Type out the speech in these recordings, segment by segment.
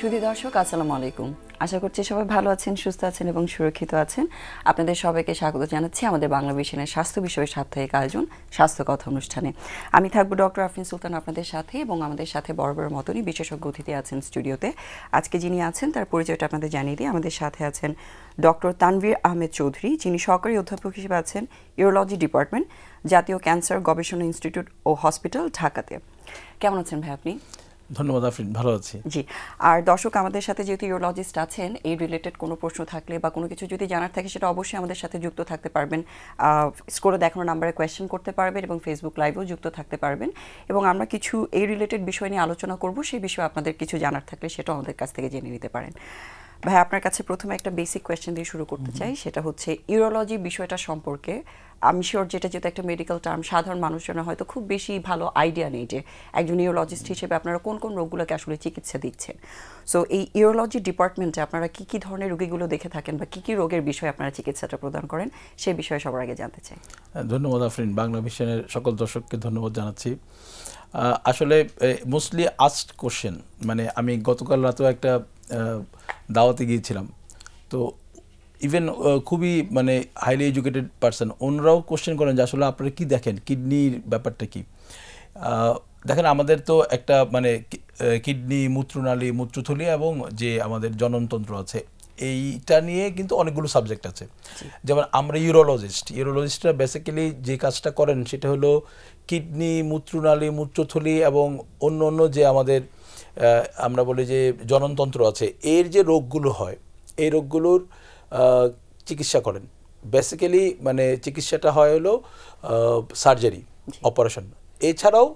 সুধী দর্শক আসসালামু আলাইকুম। আশা করছি সবাই ভালো আছেন, সুস্থ আছেন এবং সুরক্ষিত আছেন। আপনাদের সবাইকে স্বাগত জানাচ্ছি আমাদের বাংলা ভিশনের স্বাস্থ্য বিষয়ে সাপ্তাহিক আয়োজন স্বাস্থ্য কথা অনুষ্ঠানে। আমি থাকবো ডক্টর আফরিন সুলতান আপনাদের সাথে, এবং আমাদের সাথে বরাবরের মতনই বিশেষজ্ঞ অতিথি আছেন স্টুডিওতে। আজকে যিনি আছেন তার পরিচয়টা আপনাদের জানিয়ে দিই। আমাদের সাথে আছেন ডক্টর তানভীর আহমেদ চৌধুরী, যিনি সহকারী অধ্যাপক হিসেবে আছেন ইউরোলজি ডিপার্টমেন্ট, জাতীয় ক্যান্সার গবেষণা ইনস্টিটিউট ও হসপিটাল, ঢাকাতে। কেমন আছেন ভাই আপনি? ধন্যবাদ আফরিন, ভালো আছি। জি, আর দর্শক আমাদের সাথে যেহেতু ইউরোলজিস্ট আছেন, এই রিলেটেড কোনো প্রশ্ন থাকলে বা কোনো কিছু যদি জানার থাকে সেটা অবশ্যই আমাদের সাথে যুক্ত থাকতে পারবেন। স্ক্রিনে দেখানো নাম্বারে কোয়েশ্চেন করতে পারবেন এবং ফেসবুক লাইভেও যুক্ত থাকতে পারবেন, এবং আমরা কিছু এই রিলেটেড বিষয় নিয়ে আলোচনা করব। সেই বিষয়ে আপনাদের কিছু জানার থাকলে সেটাও আমাদের কাছ থেকে জেনে নিতে পারেন। ভাই, আপনার কাছে প্রথমে একটা বেসিক কোয়েশ্চেন দিয়ে শুরু করতে চাই। সেটা হচ্ছে ইউরোলজি বিষয়টা সম্পর্কে আমি শিওর, যেটা যেহেতু একটা মেডিকেল টার্ম, সাধারণ মানুষজনের হয়তো খুব বেশি ভালো আইডিয়া নেই যে একজন ইউরোলজিস্ট হিসেবে আপনারা কোন কোন রোগগুলোকে আসলে চিকিৎসা দিচ্ছেন। সো এই ইউরোলজি ডিপার্টমেন্টে আপনারা কী কী ধরনের রোগীগুলো দেখে থাকেন বা কী কী রোগের বিষয়ে আপনারা চিকিৎসাটা প্রদান করেন, সেই বিষয়ে সবার আগে জানতে চাই। ধন্যবাদ আফরিন, বাংলা ভিশনের সকল দর্শককে ধন্যবাদ জানাচ্ছি। আসলে মোস্টলি আস্কড কোশ্চেন, মানে আমি গতকাল রাতেও একটা দাওয়াতে গিয়েছিলাম, তো ইভেন খুবই মানে হাইলি এডুকেটেড পার্সন, ওনারাও কোশ্চেন করেন যে আসলে আপনারা কী দেখেন, কিডনির ব্যাপারটা কি। দেখেন, আমাদের তো একটা মানে কিডনি, মূত্রনালী, মূত্রথলি এবং যে আমাদের জননতন্ত্র আছে, এইটা নিয়ে কিন্তু অনেকগুলো সাবজেক্ট আছে। যেমন আমরা ইউরোলজিস্টরা বেসিক্যালি যে কাজটা করেন সেটা হলো কিডনি, মূত্রনালী, মূত্রথলি এবং অন্য অন্য যে আমাদের আমরা বলি যে জননতন্ত্র আছে, এর যে রোগগুলো হয় এই রোগগুলোর চিকিৎসা করেন। বেসিক্যালি মানে চিকিৎসাটা হয় হলো সার্জারি, অপারেশন। এছাড়াও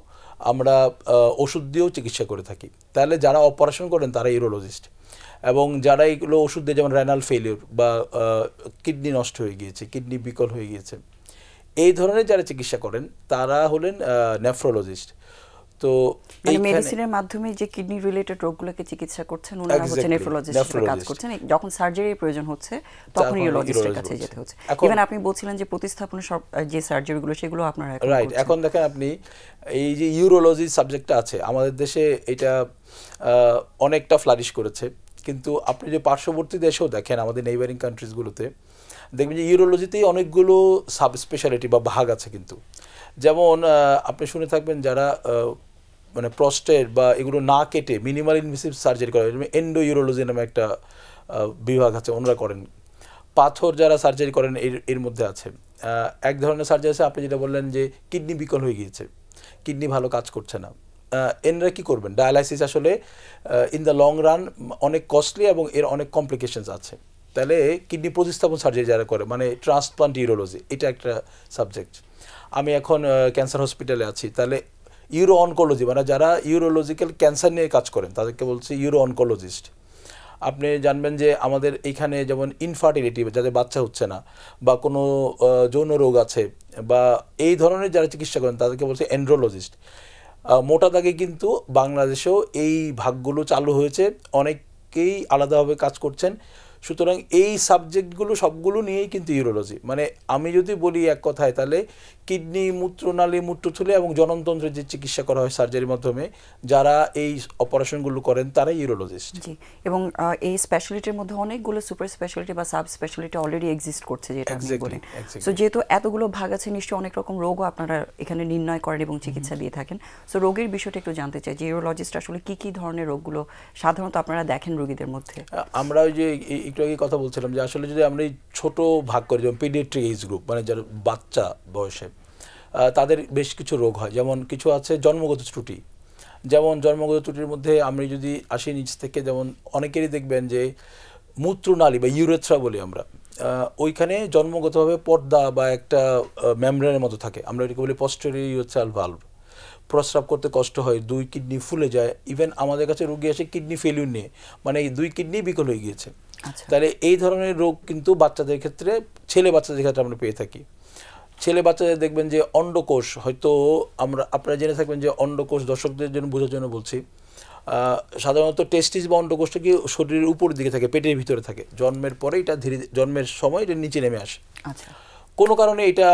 আমরা ওষুধ দিয়েও চিকিৎসা করে থাকি। তাহলে যারা অপারেশন করেন তারা ইউরোলজিস্ট, এবং যারা এগুলো ওষুধ দিয়ে, যেমন রেনাল ফেলিওর বা কিডনি নষ্ট হয়ে গিয়েছে, কিডনি বিকল হয়ে গিয়েছে, এই ধরনের যারা চিকিৎসা করেন তারা হলেন নেফ্রোলজিস্ট। তো এই মেডিসিনের মাধ্যমে যে কিডনি রিলেটেড রোগগুলোকে চিকিৎসা করছেন ওনারা হচ্ছে নেফ্রোলজিস্ট হিসেবে কাজ করছেন। যখন সার্জারির প্রয়োজন হচ্ছে তখন ইউরোলজিস্টের কাছে যেতে হচ্ছে। ইভেন আপনি বলছিলেন যে প্রতিস্থাপনের সব যে সার্জারিগুলো সেগুলো আপনারা রাইট। এখন দেখেন আপনি, এই যে ইউরোলজি সাবজেক্টটা আছে আমাদের দেশে, এটা অনেকটা ফ্লারিশ করেছে, কিন্তু আপনি যে পার্শ্ববর্তী দেশেও দেখেন, আমাদের নেইবারিং কান্ট্রিজগুলোতে দেখবেন যে ইউরোলজিতেই অনেকগুলো সাব স্পেশালিটি বা ভাগ আছে। কিন্তু যেমন আপনি শুনে থাকবেন যারা মানে প্রস্টেট বা এগুলো না কেটে মিনিমাল ইনভেসিভ সার্জারি করে, এন্ডো ইউরোলজি নামে একটা বিভাগ আছে, ওনারা করেন। পাথর যারা সার্জারি করেন এর মধ্যে আছে। এক ধরনের সার্জারি আছে, আপনি যেটা বললেন যে কিডনি বিকল হয়ে গিয়েছে, কিডনি ভালো কাজ করছে না, এনরা কী করবেন? ডায়ালাইসিস আসলে ইন দ্য লং রান অনেক কস্টলি এবং এর অনেক কমপ্লিকেশনস আছে। তাহলে কিডনি প্রতিস্থাপন সার্জারি যারা করে, মানে ট্রান্সপ্লান্ট ইউরোলজি, এটা একটা সাবজেক্ট। আমি এখন ক্যান্সার হসপিটালে আছি, তাহলে ইউরো অনকোলজি, মানে যারা ইউরোলজিক্যাল ক্যান্সার নিয়ে কাজ করেন তাদেরকে বলছে ইউরো অনকোলজিস্ট। আপনি জানবেন যে আমাদের এইখানে যেমন ইনফার্টিলিটি, যাদের বাচ্চা হচ্ছে না বা কোনো যৌন রোগ আছে বা এই ধরনের যারা চিকিৎসা করেন তাদেরকে বলছে এন্ড্রোলজিস্ট। মোটা দাগে কিন্তু বাংলাদেশেও এই ভাগগুলো চালু হয়েছে, অনেকেই আলাদাভাবে কাজ করছেন। সুতরাং এই সাবজেক্টগুলো সবগুলো নিয়েই কিন্তু ইউরোলজি। মানে আমি যদি বলি এক কথায়, তাহলে কিডনি, মূত্রনালী, মূত্রথলি এবং জননতন্ত্রের যে চিকিৎসা করা হয় সার্জারির মাধ্যমে, যারা এই অপারেশনগুলো করেন তারাই ইউরোলজিস্ট। জি, এবং এই স্পেশালিটির মধ্যে অনেকগুলো সুপার স্পেশালিটি বা সাব স্পেশালিটি অলরেডি এক্সিস্ট করছে, যেটা আপনি বলেন। সো যেহেতু এতগুলো ভাগ আছে, নিশ্চয়ই অনেক রকম রোগও আপনারা এখানে নির্ণয় করেন এবং চিকিৎসা দিয়ে থাকেন। সো রোগের বিষয়টা একটু জানতে চাই যে ইউরোলজিস্ট আসলে কী কী ধরনের রোগগুলো সাধারণত আপনারা দেখেন রোগীদের মধ্যে। আমরা ওই যে একটু আগে কথা বলছিলাম যে আসলে যদি আমরা এই ছোটো ভাগ করি, যেমন পিডিয়াট্রিক এজ গ্রুপ, মানে যারা বাচ্চা বয়সে, তাদের বেশ কিছু রোগ হয়। যেমন কিছু আছে জন্মগত ত্রুটি, যেমন জন্মগত ত্রুটির মধ্যে আমি যদি আসি নিচ থেকে, যেমন অনেকেরই দেখবেন যে মূত্রনালী বা ইউরেথ্রা বলি আমরা, ওইখানে জন্মগতভাবে পর্দা বা একটা মেমব্রেনের মতো থাকে, আমরা এটাকে বলি পস্টেরিয়র ইউরেথ্রাল ভালভ। প্রস্রাব করতে কষ্ট হয়, দুই কিডনি ফুলে যায়। ইভেন আমাদের কাছে রোগী আসে কিডনি ফেলিউর নিয়ে, মানে এই দুই কিডনি বিকল হয়ে গিয়েছে। তাহলে এই ধরনের রোগ কিন্তু বাচ্চাদের ক্ষেত্রে, ছেলে বাচ্চাদের ক্ষেত্রে আমরা পেয়ে থাকি। ছেলে বাচ্চাদের দেখবেন যে অন্ডকোষ, হয়তো আপনারা জেনে থাকবেন যে অন্ডকোষ, দর্শকদের জন্য বোঝার জন্য বলছি, সাধারণত টেস্টিস বা অন্ডকোষটা কি শরীরের উপরের দিকে থাকে, পেটের ভিতরে থাকে। জন্মের পরে এটা ধীরে, জন্মের সময় এটা নিচে নেমে আসে। কোনো কারণে এটা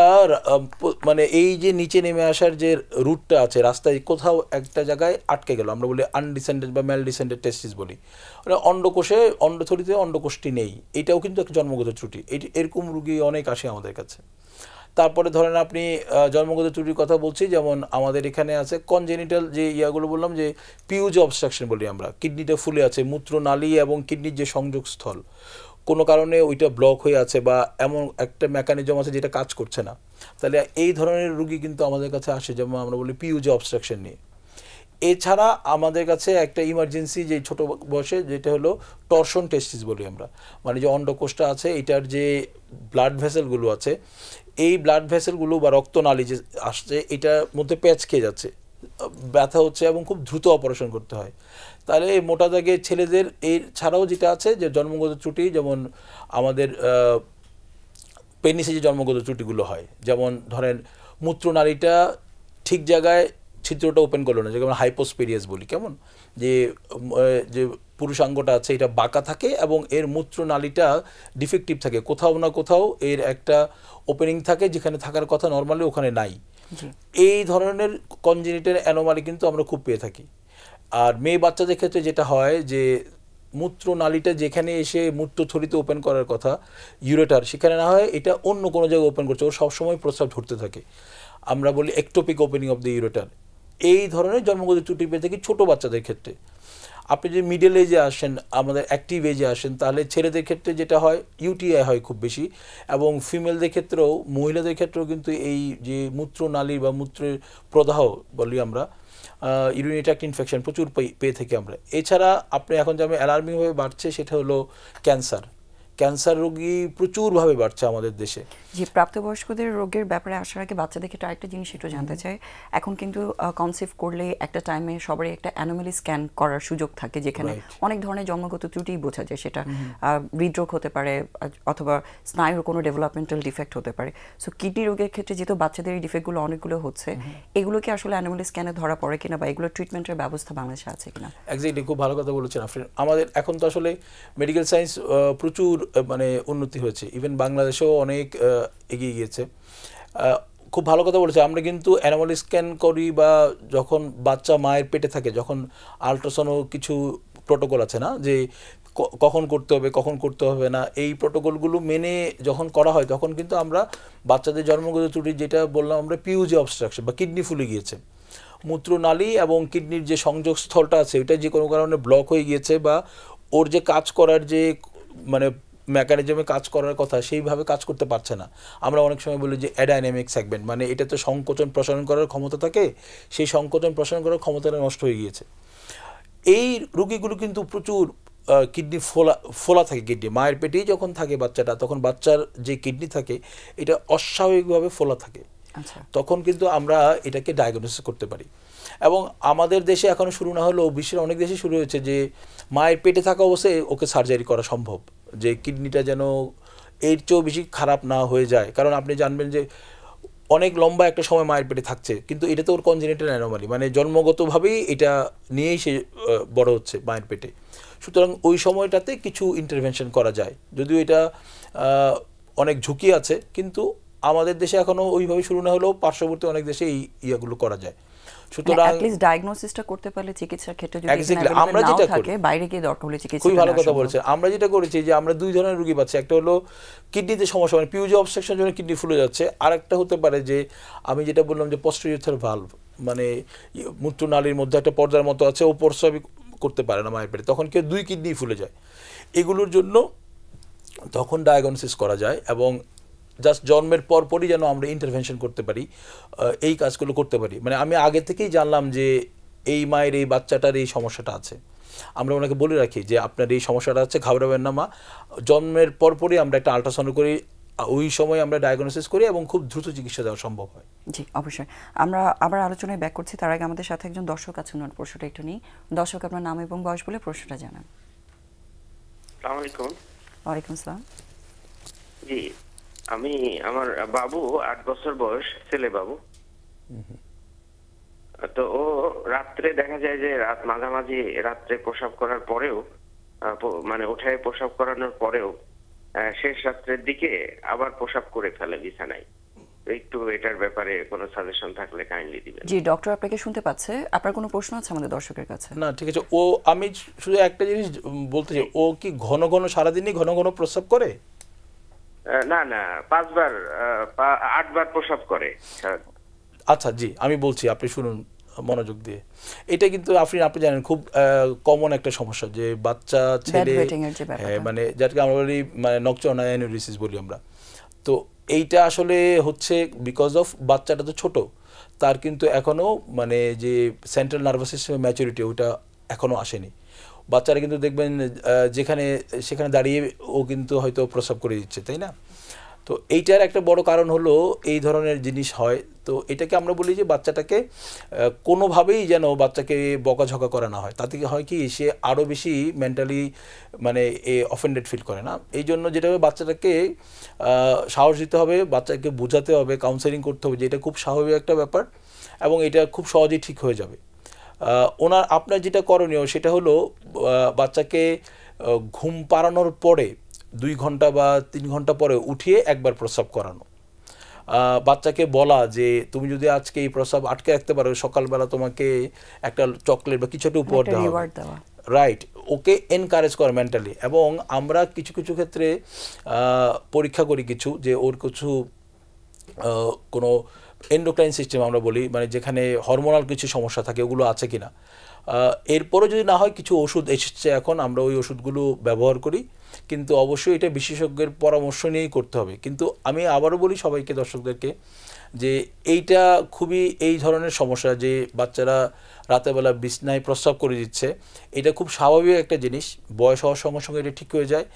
মানে এই যে নিচে নেমে আসার যে রুটটা আছে রাস্তায় কোথাও একটা জায়গায় আটকে গেল, আমরা বলি আনডিসেন্ডেড বা ম্যালডিসেন্ডেড টেস্টিস বলি, মানে অন্ডকোষে অন্ডথলিতে অন্ডকোষটি নেই, এটাও কিন্তু একটা জন্মগত ত্রুটি। এরকম রুগী অনেক আসে আমাদের কাছে। তারপরে ধরেন আপনি জন্মগত ত্রুটির কথা বলছি, যেমন আমাদের এখানে আছে কনজেনিটাল যে ইয়াগুলো বললাম, যে পিউজ অবস্ট্রাকশন বলি আমরা, কিডনিটা ফুলে আছে, মূত্রনালী এবং কিডনির যে সংযোগস্থল কোনো কারণে ওইটা ব্লক হয়ে আছে বা এমন একটা মেকানিজম আছে যেটা কাজ করছে না, তাহলে এই ধরনের রুগী কিন্তু আমাদের কাছে আসে, যেমন আমরা বলি পিউজ অবস্ট্রাকশন নিয়ে। এছাড়া আমাদের কাছে একটা ইমার্জেন্সি যে ছোটো বয়সে যেটা হলো টর্শন টেস্টিস বলি আমরা, মানে যে অন্ডকোষটা আছে এটার যে ব্লাড ভেসেলগুলো আছে, এই ব্লাড ভেসেলগুলো বা রক্তনালী যে আসছে এটার মধ্যে প্যাচ খেয়ে যাচ্ছে, ব্যথা হচ্ছে এবং খুব দ্রুত অপারেশন করতে হয়। তাহলে এই মোটা দাগে ছেলেদের এর ছাড়াও যেটা আছে যে জন্মগত ত্রুটি, যেমন আমাদের পেনিসে যে জন্মগত ত্রুটিগুলো হয়, যেমন ধরেন মূত্রনালীটা ঠিক জায়গায় ছিদ্রটা ওপেন করলো না, যেমন হাইপোস্পেরিয়াস বলি, কেমন যে যে পুরুষাঙ্গটা আছে এটা বাঁকা থাকে এবং এর মূত্রনালীটা ডিফেক্টিভ থাকে, কোথাও না কোথাও এর একটা ওপেনিং থাকে যেখানে থাকার কথা নর্মালি ওখানে নাই। এই ধরনের কনজেনিটাল অ্যানোমালি কিন্তু আমরা খুব পেয়ে থাকি। আর মেয়ে বাচ্চাদের ক্ষেত্রে যেটা হয় যে মূত্রনালীটা যেখানে এসে মূত্রথলিতে ওপেন করার কথা ইউরেটার, সেখানে না হয় এটা অন্য কোনো জায়গায় ওপেন করছে, ওর সবসময় প্রস্রাব ঝরতে থাকে, আমরা বলি ectopic opening of the ureter. এই ধরনের জন্মগত ত্রুটি পেয়ে থাকি ছোটো বাচ্চাদের ক্ষেত্রে। আপনি যদি মিডল এজে আসেন, আমাদের অ্যাক্টিভ এজে আসেন, তাহলে ছেলেদের ক্ষেত্রে যেটা হয় ইউটিআই হয় খুব বেশি, এবং ফিমেলদের ক্ষেত্রেও মহিলাদের ক্ষেত্রেও কিন্তু এই যে মূত্রনালী বা মূত্রের প্রদাহ বলি আমরা, ইউরিনারি ট্র্যাক্ট ইনফেকশন প্রচুর পেয়ে থাকি আমরা। এছাড়া আপনি এখন যেমন অ্যালার্মিংভাবে বাড়ছে সেটা হলো ক্যান্সার, ক্যান্সার রোগী প্রচুরভাবে বাড়ছে আমাদের দেশে। যে প্রাপ্তবয়স্কদের রোগের ব্যাপারে আসার আগে বাচ্চাদের ক্ষেত্রে আরেকটা জিনিস একটু জানতে চাই, এখন কিন্তু কনসিভ করলে একটা টাইমে সবারই একটা অ্যানোমালি স্ক্যান করার সুযোগ থাকে, যেখানে অনেক ধরনের জন্মগত ত্রুটি বোঝা যায়, সেটা হৃদরোগ হতে পারে অথবা স্নায়ুর কোনো ডেভেলপমেন্টাল ডিফেক্ট হতে পারে। সো কিডনি রোগের ক্ষেত্রে যেহেতু বাচ্চাদের এই ডিফেক্টগুলো অনেকগুলো হচ্ছে, এগুলো কি আসলে অ্যানোমালি স্ক্যানে ধরা পড়ে কিনা বা এগুলো ট্রিটমেন্টের ব্যবস্থা বাংলাদেশে আছে কিনা? এক্স্যাক্টলি, খুব ভালো কথা বলেছেন আপনি। আমাদের এখন তো আসলে মেডিকেল সায়েন্স প্রচুর মানে উন্নতি হয়েছে, ইভেন বাংলাদেশেও অনেক এগিয়ে গিয়েছে। খুব ভালো কথা বলেছে। আমরা কিন্তু অ্যানোমালি স্ক্যান করি বা যখন বাচ্চা মায়ের পেটে থাকে, যখন আল্ট্রাসাউন্ড কিছু প্রোটোকল আছে না, যে কখন করতে হবে কখন করতে হবে না, এই প্রোটোকলগুলো মেনে যখন করা হয় তখন কিন্তু আমরা বাচ্চাদের জন্মগত ত্রুটি যেটা বললাম আমরা পিউজি অবস্ট্রাকশন বা কিডনি ফুলে গিয়েছে, মূত্রনালী এবং কিডনির যে সংযোগস্থলটা আছে এটা যে কোনো কারণে ব্লক হয়ে গিয়েছে বা ওর যে কাজ করার যে মানে মেকানিজমে কাজ করার কথা সেইভাবে কাজ করতে পারছে না। আমরা অনেক সময় বলি যে অ্যাডাইনামিক সেগমেন্ট, মানে এটা তো সংকোচন প্রসারণ করার ক্ষমতা থাকে, সেই সংকোচন প্রসারণ করার ক্ষমতাটা নষ্ট হয়ে গিয়েছে। এই রোগীগুলো কিন্তু প্রচুর কিডনি ফোলা থাকে, কিডনি মায়ের পেটেই যখন থাকে বাচ্চাটা, তখন বাচ্চার যে কিডনি থাকে এটা অস্বাভাবিকভাবে ফোলা থাকে, তখন কিন্তু আমরা এটাকে ডায়াগনোসিস করতে পারি। এবং আমাদের দেশে এখনও শুরু না হলেও বিশ্বের অনেক দেশে শুরু হয়েছে যে মায়ের পেটে থাকা অবস্থায় ওকে সার্জারি করা সম্ভব, যে কিডনিটা যেন এর চেয়েও বেশি খারাপ না হয়ে যায়। কারণ আপনি জানবেন যে অনেক লম্বা একটা সময় মায়ের পেটে থাকছে, কিন্তু এটা তো ওর কনজেনিটাল অ্যানোমালি, মানে জন্মগতভাবেই এটা নিয়েই সে বড় হচ্ছে মায়ের পেটে। সুতরাং ওই সময়টাতে কিছু ইন্টারভেনশন করা যায়, যদিও এটা অনেক ঝুঁকি আছে, কিন্তু আমাদের দেশে এখনও ওইভাবে শুরু না হলেও পার্শ্ববর্তী অনেক দেশে এই ইয়াগুলো করা যায়। সুতরাং অ্যাটলিস্ট ডায়াগনোসিসটা করতে পারলে চিকিৎসার ক্ষেত্রে যদি আমরা যেটা করি বাইরে গিয়ে দরকার হলে চিকিৎসা। খুবই ভালো কথা বলছেন। আমরা যেটা করেছি যে আমরা দুই ধরনের রোগী পাচ্ছি, একটা হলো কিডনিতে সমস্যা মানে পিউজি অবস্ট্রাকশনের জন্য কিডনি ফুলে যাচ্ছে, আর একটা হতে পারে যে আমি যেটা বললাম যে পোস্টেরিয়র ভালভ, মানে মূত্রনালীর মধ্যে একটা পর্দার মতো আছে, ও প্রস্রাব করতে পারে না মায়ের পেটে, তখন কেউ দুই কিডনি ফুলে যায়। এগুলোর জন্য তখন ডায়াগনোসিস করা যায় এবং জাস্ট জন্মের পরপরই যেন আমরা ইন্টারভেনশন করতে পারি, এই কাজগুলো করতে পারি। মানে আমি আগে থেকেই জানলাম যে এই মায়ের এই বাচ্চাটার এই সমস্যাটা আছে, আমরা ওনাকে বলে রাখি যে আপনার এই সমস্যাটা আছে, ঘাবড়াবেন না মা, জন্মের পরপরই আমরা একটা আল্ট্রাসাউন্ড করি, ওই সময় আমরা ডায়াগনোসিস করি এবং খুব দ্রুত চিকিৎসা দেওয়া সম্ভব হয়। জি অবশ্যই। আমরা আবার আলোচনায় ব্যাক করছি, তার আগে আমাদের সাথে একজন দর্শক আছেন, ওনার প্রশ্নটা একটু নিই। দর্শক, আপনার নাম এবং বয়স বলে প্রশ্নটা জানান। আসসালামু আলাইকুম। ওয়ালাইকুম আসসালাম। জি, আমি আমার বাবু 8 বছর বয়স, ছেলে বাবু। তো ও রাত্রে দেখা যায় যে মাঝামাঝি রাত্রে প্রসাব করার পরেও মানে উঠে প্রসাব করানোর পরেও শেষ রাত্রের দিকে আবার প্রসাব করে ফেলে বিছানায়। একটু এটার ব্যাপারে কোনো সাজেশন থাকলে কাইন্ডলি দিবেন। জি, ডক্টর আপনাকে শুনতে পাচ্ছে। আপনার কোনো প্রশ্ন আছে আমাদের দর্শকের কাছে? না, ঠিক আছে। আমি শুধু একটা জিনিস বলতে চাই, ও কি ঘন ঘন সারাদিনই ঘন ঘন প্রস্রাব করে? না না, 5 বার 8 বার প্রসাব করে। আচ্ছা, জি, আমি বলছি, আপনি শুনুন মনোযোগ দিয়ে। এটা কিন্তু আপনি জানেন খুব কমন একটা সমস্যা, যে বাচ্চা ছেলে, মানে যাকে আমরা বলি মানে নকটার্নাল অ্যানিউরিসিস বলি আমরা। তো এইটা আসলে হচ্ছে বিকজ অফ বাচ্চাটা তো ছোট, তার কিন্তু এখনো মানে যে সেন্ট্রাল নার্ভাস সিস্টেমের ম্যাচুরিটি ওটা এখনো আসেনি। বাচ্চারা কিন্তু দেখবেন সেখানে দাঁড়িয়ে ও কিন্তু হয়তো প্রস্রাব করে দিচ্ছে, তাই না? তো এইটার একটা বড় কারণ হলো এই ধরনের জিনিস হয়। তো এটাকে আমরা বলি যে বাচ্চাটাকে কোনোভাবেই যেন বাচ্চাকে বকাঝকা করা না হয়। তাতে হয় কি, সে আরও বেশি মেন্টালি মানে অফেন্ডেড ফিল করে না। এই জন্য যেটা হবে, বাচ্চাটাকে সাহস দিতে হবে, বাচ্চাকে বোঝাতে হবে, কাউন্সেলিং করতে হবে যে এটা খুব স্বাভাবিক একটা ব্যাপার এবং এটা খুব সহজেই ঠিক হয়ে যাবে। আপনার যেটা করণীয় সেটা হলো বাচ্চাকে ঘুম পাড়ানোর পরে 2 ঘন্টা বা 3 ঘন্টা পরে উঠিয়ে একবার প্রস্রাব করানো। বাচ্চাকে বলা যে তুমি যদি আজকে এই প্রস্রাব আটকে রাখতে পারো, সকালবেলা তোমাকে একটা চকলেট বা কিছু একটা উপহার দেওয়া, রাইট? ওকে এনকারেজ করা মেন্টালি। এবং আমরা কিছু কিছু ক্ষেত্রে পরীক্ষা করি কিছু, যে ওর কিছু কোনো এন্ডোক্রাইন সিস্টেম আমরা বলি, মানে যেখানে হরমোনাল কিছু সমস্যা থাকে, ওগুলো আছে কিনা। এরপরে যদি না হয়, কিছু ওষুধ এসেছে এখন, আমরা ওই ওষুধগুলো ব্যবহার করি, কিন্তু অবশ্যই এটা বিশেষজ্ঞের পরামর্শ নিয়েই করতে হবে। কিন্তু আমি আবারও বলি সবাইকে, দর্শকদেরকে, যে এইটা খুবই এই ধরনের সমস্যা, যে বাচ্চারা রাতেবেলা বিছনায় প্রস্রাব করে দিচ্ছে, এটা খুব স্বাভাবিক একটা জিনিস। বয়স হওয়ার সঙ্গে সঙ্গে এটা ঠিক হয়ে যায়।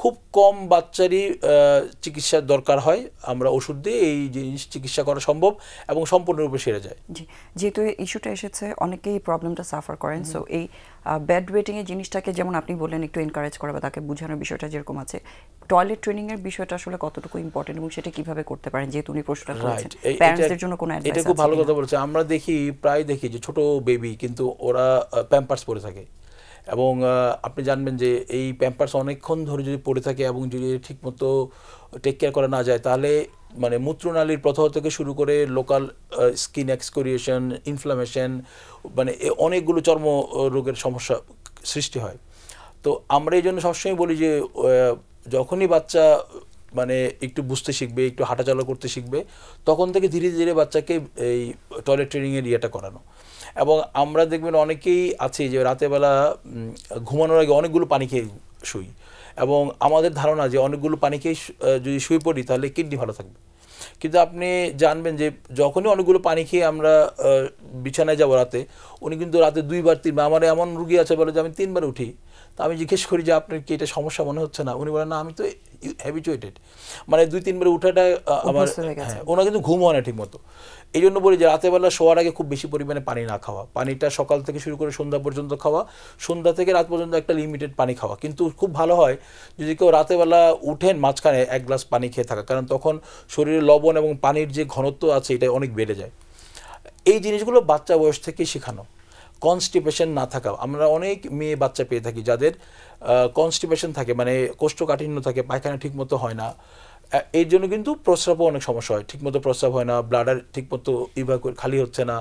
খুব কম বাচ্চারই চিকিৎসার দরকার হয়, আমরা ওষুধ দিয়ে এই জিনিস চিকিৎসা করা সম্ভব এবং সম্পূর্ণরূপে সেরে যায়। জি, যেহেতু ইস্যুটা এসেছে, অনেকেই প্রবলেমটা সাফার করেন। সো এই বেড ওয়েটিংয়ের জিনিসটাকে যেমন আপনি বললেন একটু এনকারেজ করা বা তাকে বোঝানোর বিষয়টা যেরকম আছে, টয়লেট ট্রেনিংয়ের বিষয়টা আসলে কতটুকু ইম্পর্টেন্ট এবং সেটা কিভাবে করতে পারেন, যেহেতু উনি প্রশ্নটা করেছেন প্যারেন্টসদের জন্য কোনো অ্যাডভাইস আছে? এটা খুব ভালো কথা বলেছে। আমরা প্রায় দেখি যে ছোট বেবি কিন্তু ওরা প্যাম্পার্স পরে থাকে, এবং আপনি জানবেন যে এই প্যাম্পার্স অনেকক্ষণ ধরে যদি পড়ে থাকে এবং যদি ঠিকমতো টেক কেয়ার করা না যায়, তাহলে মানে মূত্রনালীর প্রথম থেকে শুরু করে লোকাল স্কিন এক্সকোরিয়েশন, ইনফ্লামেশন, মানে অনেকগুলো চর্ম রোগের সমস্যা সৃষ্টি হয়। তো আমরা এই জন্য সবসময় বলি যে যখনই বাচ্চা মানে একটু বুঝতে শিখবে, একটু হাঁটাচলা করতে শিখবে, তখন থেকে ধীরে ধীরে বাচ্চাকে এই টয়লেট ট্রেনিংয়ের ইয়েটা করানো। এবং আমরা দেখবেন অনেকেই আছে যে রাতেবেলা ঘুমানোর আগে অনেকগুলো পানি খেয়ে শুই, এবং আমাদের ধারণা যে অনেকগুলো পানি খেয়ে যদি শুয়ে পড়ি তাহলে কিডনি ভালো থাকবে। কিন্তু আপনি জানবেন যে যখনই অনেকগুলো পানি খেয়ে আমরা বিছানায় যাবো রাতে, উনি কিন্তু রাতে 2 বার 3 বার, আমার এমন রুগী আছে বলে যে আমি 3 বার উঠি। তা আমি জিজ্ঞেস করি যে আপনার কি এটা সমস্যা মনে হচ্ছে না? উনি বলেন না, আমি তো হ্যাবিচুয়েটেড, মানে 2-3 বার উঠাটা আমার, হ্যাঁ, ওনার কিন্তু ঘুম হয় না ঠিক মতো। এই জন্য বলি যে রাতেবেলা শোয়ার আগে খুব বেশি পরিমাণে পানি না খাওয়া, পানিটা সকাল থেকে শুরু করে সন্ধ্যা পর্যন্ত খাওয়া, সন্ধ্যা থেকে রাত পর্যন্ত একটা লিমিটেড পানি খাওয়া। কিন্তু খুব ভালো হয় যদি কেউ রাতেবেলা উঠেন মাঝখানে 1 গ্লাস পানি খেয়ে থাকা, কারণ তখন শরীরে লবণ এবং পানির যে ঘনত্ব আছে এটা অনেক বেড়ে যায়। এই জিনিসগুলো বাচ্চা বয়স থেকেই শেখানো। কনস্টিপেশন না থাকা, আমরা অনেক মেয়ে বাচ্চা পেয়ে থাকি যাদের কনস্টিপেশন থাকে, মানে কোষ্ঠকাঠিন্য থাকে, পায়খানা ঠিকমতো হয় না। এর জন্য কিন্তু প্রস্রাবও অনেক সমস্যা হয়, ঠিকমতো প্রস্রাব হয় না, ব্লাডার ঠিকমতো খালি হচ্ছে না,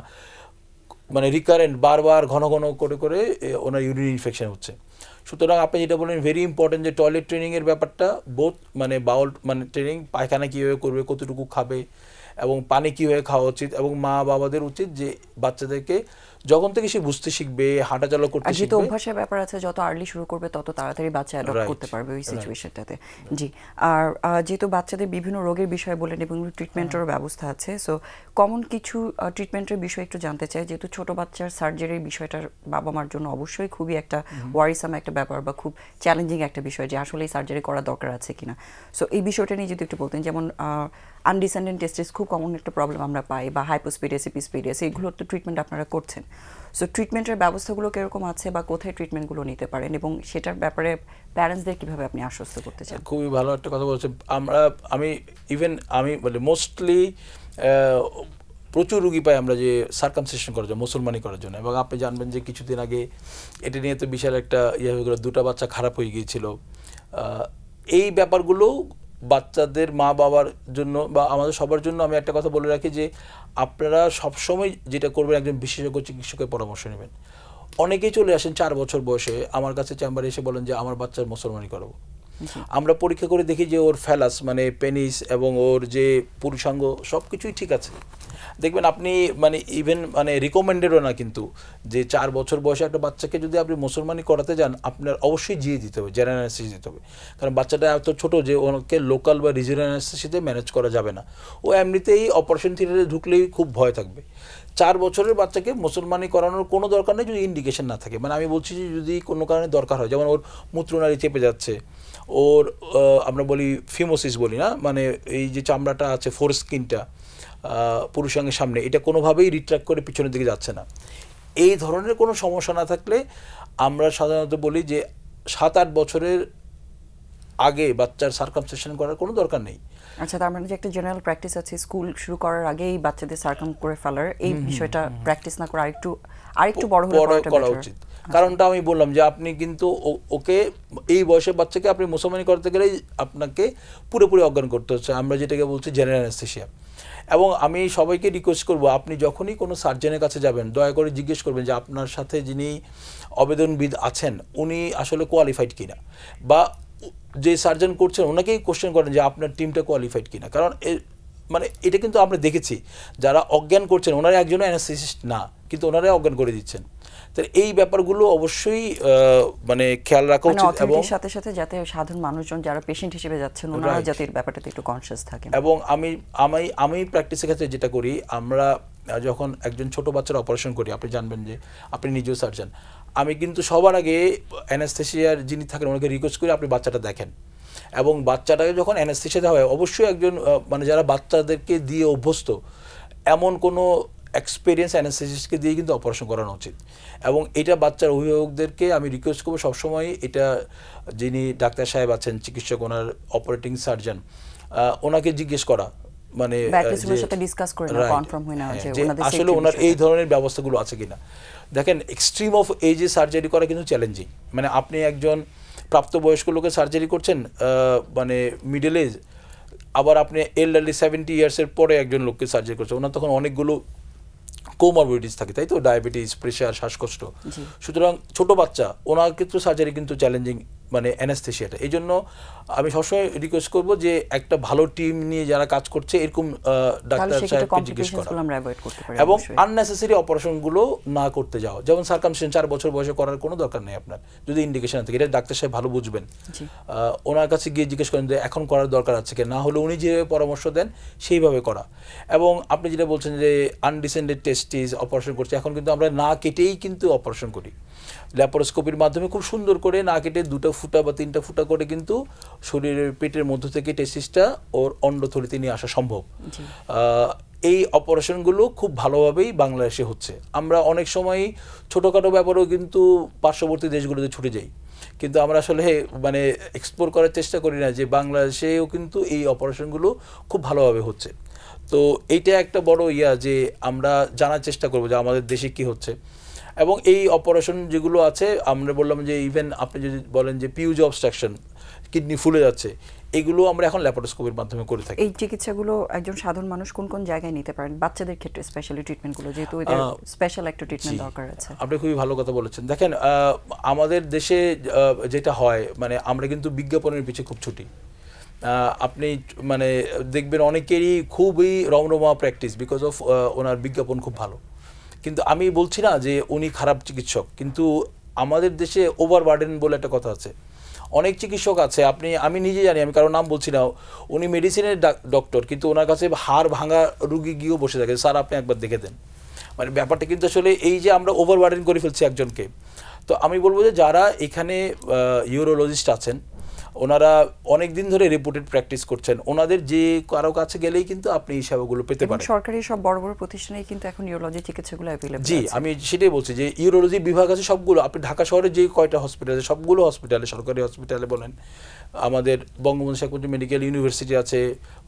মানে রিকারেন্ট বারবার ঘন ঘন করে করে ওনার ইউরিন ইনফেকশন হচ্ছে। সুতরাং আপনি যেটা বললেন ভেরি ইম্পর্টেন্ট, যে টয়লেট ট্রেনিংয়ের ব্যাপারটা, বোথ মানে বাউল মানে ট্রেনিং, পায়খানা কীভাবে করবে, কতটুকু খাবে এবং পানি কীভাবে খাওয়া উচিত, এবং মা বাবাদের উচিত যে বাচ্চাদেরকে যখন থেকে সে বুঝতে শিখবে, হাঁটাচলা করতে শিখবে, যেহেতু অভ্যাসের ব্যাপার আছে, যত আর্লি শুরু করবে তত তাড়াতাড়ি বাচ্চা অ্যাডপ্ট করতে পারবে ওই সিচুয়েশনটাতে। জি, আর যেহেতু বাচ্চাদের বিভিন্ন রোগের বিষয়ে বলেন এবং ট্রিটমেন্টেরও ব্যবস্থা আছে, সো কমন কিছু ট্রিটমেন্টের বিষয় একটু জানতে চাই। যেহেতু ছোট বাচ্চার সার্জারির বিষয়টা বাবা মার জন্য অবশ্যই খুবই একটা ওয়ারিসাম একটা ব্যাপার বা খুব চ্যালেঞ্জিং একটা বিষয়, যে আসলে এই সার্জারি করা দরকার আছে কিনা। সো এই বিষয়টা নিয়ে যদি একটু বলতেন, যেমন আনডিসেন্ডেন্ট টেস্টিস খুব কমন একটা প্রবলেম আমরা পাই, বা হাইপোস্পিডিয়াস, এপিস্পিডিয়াস, এইগুলোর তো ট্রিটমেন্ট আপনারা করছেন। সো ট্রিটমেন্টের ব্যবস্থাগুলো কীরকম আছে বা কোথায় ট্রিটমেন্টগুলো নিতে পারেন, এবং সেটার ব্যাপারে প্যারেন্টসদের কীভাবে আপনি আশ্বস্ত করতে চান? খুবই ভালো একটা কথা বলছেন। আমি বলি মোস্টলি প্রচুর রুগী পাই আমরা যে সার্কামসিশন করার জন্য, মুসলমানি করার জন্য। এবং আপনি জানবেন যে কিছুদিন আগে এটা নিয়ে তো বিশাল একটা ইয়ে হয়ে গেলো, 2টা বাচ্চা খারাপ হয়ে গিয়েছিল। এই ব্যাপারগুলো বাচ্চাদের মা বাবার জন্য বা আমাদের সবার জন্য আমি একটা কথা বলে রাখি যে আপনারা সবসময় যেটা করবেন একজন বিশেষজ্ঞ চিকিৎসকের পরামর্শ নেবেন। অনেকেই চলে আসেন 4 বছর বয়সে আমার কাছে চেম্বারে এসে বলেন যে আমার বাচ্চার মুসলমানি করাবো। আমরা পরীক্ষা করে দেখি যে ওর ফ্যালাস মানে পেনিস এবং ওর যে পুরুষাঙ্গ সব কিছুই ঠিক আছে। দেখবেন আপনি মানে ইভেন মানে রিকমেন্ডেডও না কিন্তু যে 4 বছর বয়সে একটা বাচ্চাকে যদি আপনি মুসলমানি করাতে যান আপনার অবশ্যই জিয়ে দিতে হবে, জেনারেল অ্যানেস্থেসিয়া দিতে হবে। কারণ বাচ্চাটা এত ছোট যে ওনাকে লোকাল বা রিজিওনাল অ্যানেস্থেসিয়াতে ম্যানেজ করা যাবে না। ও এমনিতেই অপারেশন থিয়েটারে ঢুকলেই খুব ভয় থাকবে। 4 বছরের বাচ্চাকে মুসলমানি করানোর কোনো দরকার নেই যদি ইন্ডিকেশন না থাকে। মানে আমি বলছি যে যদি কোনো কারণে দরকার হয়, যেমন ওর মূত্রনালী চেপে যাচ্ছে, ওর আমরা বলি ফিমোসিস বলি না, মানে এই যে চামড়াটা আছে ফোর স্কিনটা পুরুষাঙ্গের সামনে, এটা কোনোভাবেই রিট্রাক্ট করে পিছনের দিকে যাচ্ছে না, এই ধরনের কোনো সমস্যা না থাকলে আমরা সাধারণত বলি যে 7-8 বছরের আগে বাচ্চার সার্কামসিশন করার কোনো দরকার নেই। আচ্ছা, তার মানে যে একটা জেনারেল প্র্যাকটিস আছে স্কুল শুরু করার আগেই বাচ্চাদের সার্কাম করে ফেলার, এই বিষয়টা প্র্যাকটিস না করে আরেকটু বড় হলে করা উচিত। কারণটা আমি বললাম যে আপনি কিন্তু ওকে এই বয়সের বাচ্চাকে আপনি মুসলমানি করতে গেলেই আপনাকে পুরোপুরি অজ্ঞান করতে হচ্ছে, আমরা যেটাকে বলছি জেনারেল অ্যানেস্থেসিয়া। এবং আমি সবাইকে রিকোয়েস্ট করব আপনি যখনই কোনো সার্জনের কাছে যাবেন দয়া করে জিজ্ঞেস করবেন যে আপনার সাথে যিনি আবেদনবিদ আছেন উনি আসলে কোয়ালিফাইড কিনা, বা যে সার্জন করছেন ওনাকেই কোশ্চেন করেন যে আপনার টিমটা কোয়ালিফাইড কিনা। কারণ মানে এটা কিন্তু আমরা দেখেছি যারা অজ্ঞান করছেন ওনারা একজনও অ্যানেস্থেসিস্ট না, কিন্তু ওনারাই অজ্ঞান করে দিচ্ছেন। তো এই ব্যাপারগুলো অবশ্যই মানে খেয়াল রাখা উচিত, এবং সাথে সাথে যাতে সাধারণ মানুষজন যারা পেশেন্ট হিসেবে যাচ্ছেন ওনারা যাতে এই ব্যাপারটাতে একটু কনসিয়াস থাকেন। এবং আমি প্র্যাকটিসের ক্ষেত্রে যেটা করি, আমরা যখন একজন ছোট বাচ্চার অপারেশন করি, আপনি জানবেন যে আপনি নিজেও সার্জন, আমি কিন্তু সবার আগে অ্যানেস্থেসিয়ার যিনি থাকেন ওনাকে রিকোয়েস্ট করি আপনি বাচ্চাটা দেখেন, এবং বাচ্চাটাকে যখন অ্যানেস্থেসিয়া দেওয়া হয় অবশ্যই একজন মানে যারা বাচ্চাদেরকে দিয়ে অভ্যস্ত এমন কোনো এক্সপিরিয়েন্স অ্যানেস্থেসিস্টকে দিয়ে কিন্তু অপারেশন করানো উচিত। এবং এটা বাচ্চার অভিভাবকদেরকে আমি রিকোয়েস্ট করবো সবসময়, এটা যিনি ডাক্তার সাহেব আছেন চিকিৎসক ওনার অপারেটিং সার্জন ওনাকে জিজ্ঞেস করা, মানে আসলে ওনার এই ধরনের ব্যবস্থাগুলো আছে কিনা। দেখেন এক্সট্রিম অফ এজে সার্জারি করা কিন্তু চ্যালেঞ্জিং, মানে আপনি একজন প্রাপ্তবয়স্ক লোকের সার্জারি করছেন মানে মিডল এজ, আবার আপনি এল্ডারলি 70 ইয়ার্সের পরে একজন লোককে সার্জারি করছেন, ওনার তখন অনেকগুলো কোমরবিডিটিস থাকে, তাই তো, ডায়াবেটিস, প্রেশার, শ্বাসকষ্ট। সুতরাং ছোট বাচ্চা ওনার ক্ষেত্রে সার্জারি কিন্তু চ্যালেঞ্জিং, মানে অ্যানেস্থেসিয়াটা। এই জন্য আমি সবসময় রিকোয়েস্ট করবো যে একটা ভালো টিম নিয়ে যারা কাজ করছে এরকম ডাক্তার সাহেবকে জিজ্ঞেস করা, এবং আননেসেসারি অপারেশনগুলো না করতে যাওয়া। যেমন সার্কামসিশন 4 বছর বয়সে করার কোনো দরকার নেই আপনার, যদি ইন্ডিকেশন থাকে, এটা ডাক্তার সাহেব ভালো বুঝবেন। ওনার কাছে গিয়ে জিজ্ঞেস করেন যে এখন করার দরকার আছে কি না, হলে উনি যেভাবে পরামর্শ দেন সেইভাবে করা। এবং আপনি যেটা বলছেন যে আনডিসেন্ডেড টেস্টিস অপারেশন করছে, এখন কিন্তু আমরা না কেটেই কিন্তু অপারেশন করি, ল্যাপারোস্কোপির মাধ্যমে খুব সুন্দর করে না কেটে 2টা ফুটা বা 3টা ফুটা করে কিন্তু শরীরের পেটের মধ্য থেকে টেস্টিসটা ওর অন্ডথলিতে নিয়ে আসা সম্ভব। এই অপারেশনগুলো খুব ভালোভাবেই বাংলাদেশে হচ্ছে। আমরা অনেক সময় ছোটোখাটো ব্যাপারেও কিন্তু পার্শ্ববর্তী দেশগুলোতে ছুটে যাই, কিন্তু আমরা আসলে মানে এক্সপ্লোর করার চেষ্টা করি না যে বাংলাদেশেও কিন্তু এই অপারেশনগুলো খুব ভালোভাবে হচ্ছে। তো এইটা একটা বড় যে আমরা জানার চেষ্টা করবো যে আমাদের দেশে কি হচ্ছে। এবং এই অপারেশন যেগুলো আছে আমরা বললাম যে ইভেন আপনি যদি বলেন যে পিউজ অবস্ট্রাকশন, কিডনি ফুলে যাচ্ছে, এগুলো আমরা এখন ল্যাপারোস্কোপির মাধ্যমে করে থাকি। এই চিকিৎসাগুলো একজন সাধারণ মানুষ কোন কোন জায়গায় নিতে পারেন বাচ্চাদের ক্ষেত্রে, স্পেশালি ট্রিটমেন্টগুলো, যেহেতু এদের স্পেশাল একটা ট্রিটমেন্ট দরকার আছে? আপনি খুবই ভালো কথা বলেছেন। দেখেন আমাদের দেশে যেটা হয়, মানে আমরা কিন্তু বিজ্ঞাপনের পিছিয়ে খুব ছুটি। আপনি মানে দেখবেন অনেকেরই খুবই রমরমা প্র্যাকটিস বিকজ অফ ওনার বিজ্ঞাপন খুব ভালো, কিন্তু আমি বলছি না যে উনি খারাপ চিকিৎসক, কিন্তু আমাদের দেশে ওভারবার্ডেন বলে একটা কথা আছে। অনেক চিকিৎসক আছে, আমি নিজে জানি, আমি কারো নাম বলছি না, উনি মেডিসিনের ডক্টর, কিন্তু ওনার কাছে হাড় ভাঙা রুগী গিয়েও বসে থাকে, স্যার আপনি একবার দেখে দেন। মানে ব্যাপারটা কিন্তু আসলে এই যে আমরা ওভারবার্ডেন করে ফেলছি একজনকে। তো আমি বলবো যে যারা এখানে ইউরোলজিস্ট আছেন ওনারা অনেক দিন ধরে রিপোর্টেড প্র্যাকটিস করছেন, ওনাদের যে কারো কাছে গেলেই কিন্তু আপনি এই সেবাগুলো পেতে পারেন। সরকারি সব বড় বড় প্রতিষ্ঠানেই কিন্তু এখন ইউরোলজি চিকিৎসাগুলো অ্যাভেলেবল আছে। জি, আমি সেটাই বলছি যে ইউরোলজি বিভাগ আছে সবগুলো। আপনি ঢাকা শহরে যে কয়টা হসপিটাল আছে সবগুলো হসপিটালে, সরকারি হসপিটালে বলেন, আমাদের বঙ্গবন্ধু শেখ মুজিব মেডিকেল ইউনিভার্সিটি আছে,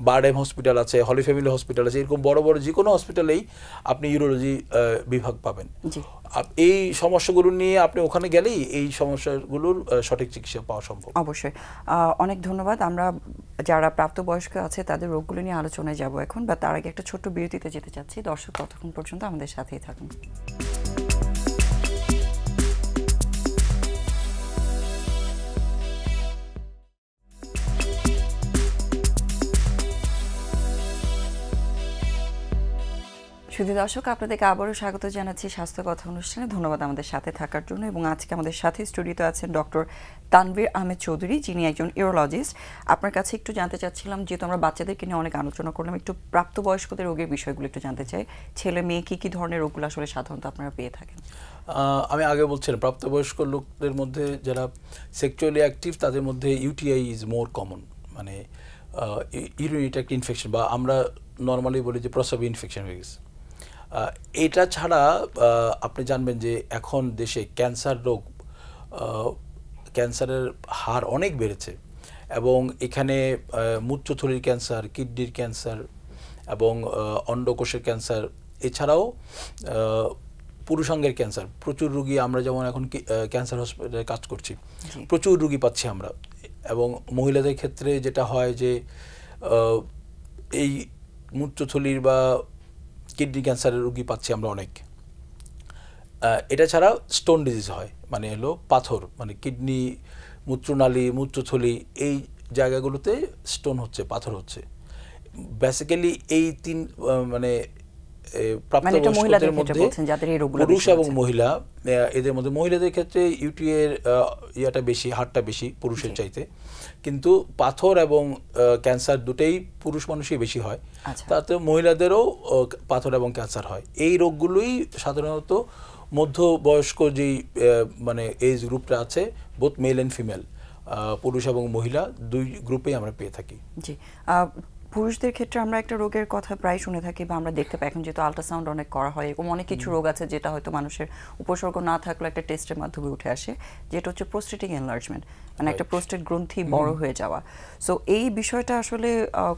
বারডেম হসপিটাল আছে, হলি ফ্যামিলি হসপিটাল আছে, এরকম বড় বড় যে কোনো হসপিটালেই আপনি ইউরোলজি বিভাগ পাবেন। এই সমস্যাগুলো নিয়ে আপনি ওখানে গেলেই এই সমস্যাগুলোর সঠিক চিকিৎসা পাওয়া সম্ভব। অবশ্যই অনেক ধন্যবাদ। আমরা যারা প্রাপ্তবয়স্ক আছে তাদের রোগগুলো নিয়ে আলোচনায় যাব এখন, বা তার আগে একটা ছোট্ট বিরতিতে যেতে চাচ্ছি। দর্শক ততক্ষণ পর্যন্ত আমাদের সাথেই থাকুন। শুধু দর্শক, আপনাদেরকে আবারও স্বাগত জানাচ্ছি স্বাস্থ্য কথা অনুষ্ঠানে। ধন্যবাদ আমাদের সাথে থাকার জন্য। এবং আজকে আমাদের সাথে স্টুডিওতে আছেন ডক্টর তানভীর আহমেদ চৌধুরী, যিনি একজন ইউরোলজিস্ট। আপনার কাছে একটু জানতে চাচ্ছিলাম, যেহেতু আমরা বাচ্চাদেরকে নিয়ে অনেক আলোচনা করলাম, একটু প্রাপ্তবয়স্কদের রোগের বিষয়গুলো একটু জানতে চাই। ছেলে মেয়ে কী ধরনের রোগগুলো আসলে সাধারণত আপনারা পেয়ে থাকেন? আমি আগে বলছিলাম প্রাপ্তবয়স্ক লোকদের মধ্যে যারা সেক্সুয়ালি অ্যাক্টিভ তাদের মধ্যে ইউটিআই ইজ মোর কমন, মানে ইউরিনারি ট্র্যাক্ট ইনফেকশন, বা আমরা নর্মালি বলি যে প্রস্রাব ইনফেকশন হয়ে গেছে। এটা ছাড়া আপনি জানবেন যে এখন দেশে ক্যান্সার রোগ, ক্যান্সারের হার অনেক বেড়েছে, এবং এখানে মূত্রথলির ক্যান্সার, কিডনির ক্যান্সার এবং অন্ডকোষের ক্যান্সার, এছাড়াও পুরুষাঙ্গের ক্যান্সার প্রচুর রুগী। আমরা যেমন এখন ক্যান্সার হসপিটালে কাজ করছি, প্রচুর রুগী পাচ্ছি আমরা। এবং মহিলাদের ক্ষেত্রে যেটা হয় যে এই মূত্রথলির বা কিডনি ক্যান্সারের রোগী পাচ্ছি আমরা অনেক। এটা ছাড়া স্টোন ডিজিজ হয়, মানে হলো পাথর, মানে কিডনি, মূত্রনালী, মূত্রথলি, এই জায়গাগুলোতে স্টোন হচ্ছে, পাথর হচ্ছে। বেসিক্যালি এই তিন মানে প্রাপ্তবয়স্কদের মধ্যে পুরুষ এবং মহিলা, এদের মধ্যে মহিলাদের ক্ষেত্রে ইউটিআই এর ইয়াটা বেশি, হারটা বেশি পুরুষের চাইতে, কিন্তু পাথর এবং ক্যান্সার দুটেই পুরুষ মানুষই বেশি হয়। তাতে মহিলাদেরও পাথর এবং ক্যান্সার হয়। এই রোগগুলোই সাধারণত মধ্যবয়স্ক যেই মানে এজ গ্রুপটা আছে, বোথ মেল অ্যান্ড ফিমেল, পুরুষ এবং মহিলা দুই গ্রুপেই আমরা পেয়ে থাকি। জি, পুরুষদের ক্ষেত্রে আমরা একটা রোগের কথা প্রায় শুনে থাকি, বা আমরা দেখতে পাই এখন যেহেতু আল্ট্রাসাউন্ড অনেক করা হয়, এরকম অনেক কিছু রোগ আছে যেটা হয়তো মানুষের উপসর্গ না থাকলেও একটা টেস্টের মাধ্যমে উঠে আসে, যেটা হচ্ছে প্রোস্টেটিক এনলার্জমেন্ট, মানে একটা প্রোস্টেট গ্রন্থি বড় হয়ে যাওয়া। সো এই বিষয়টা আসলে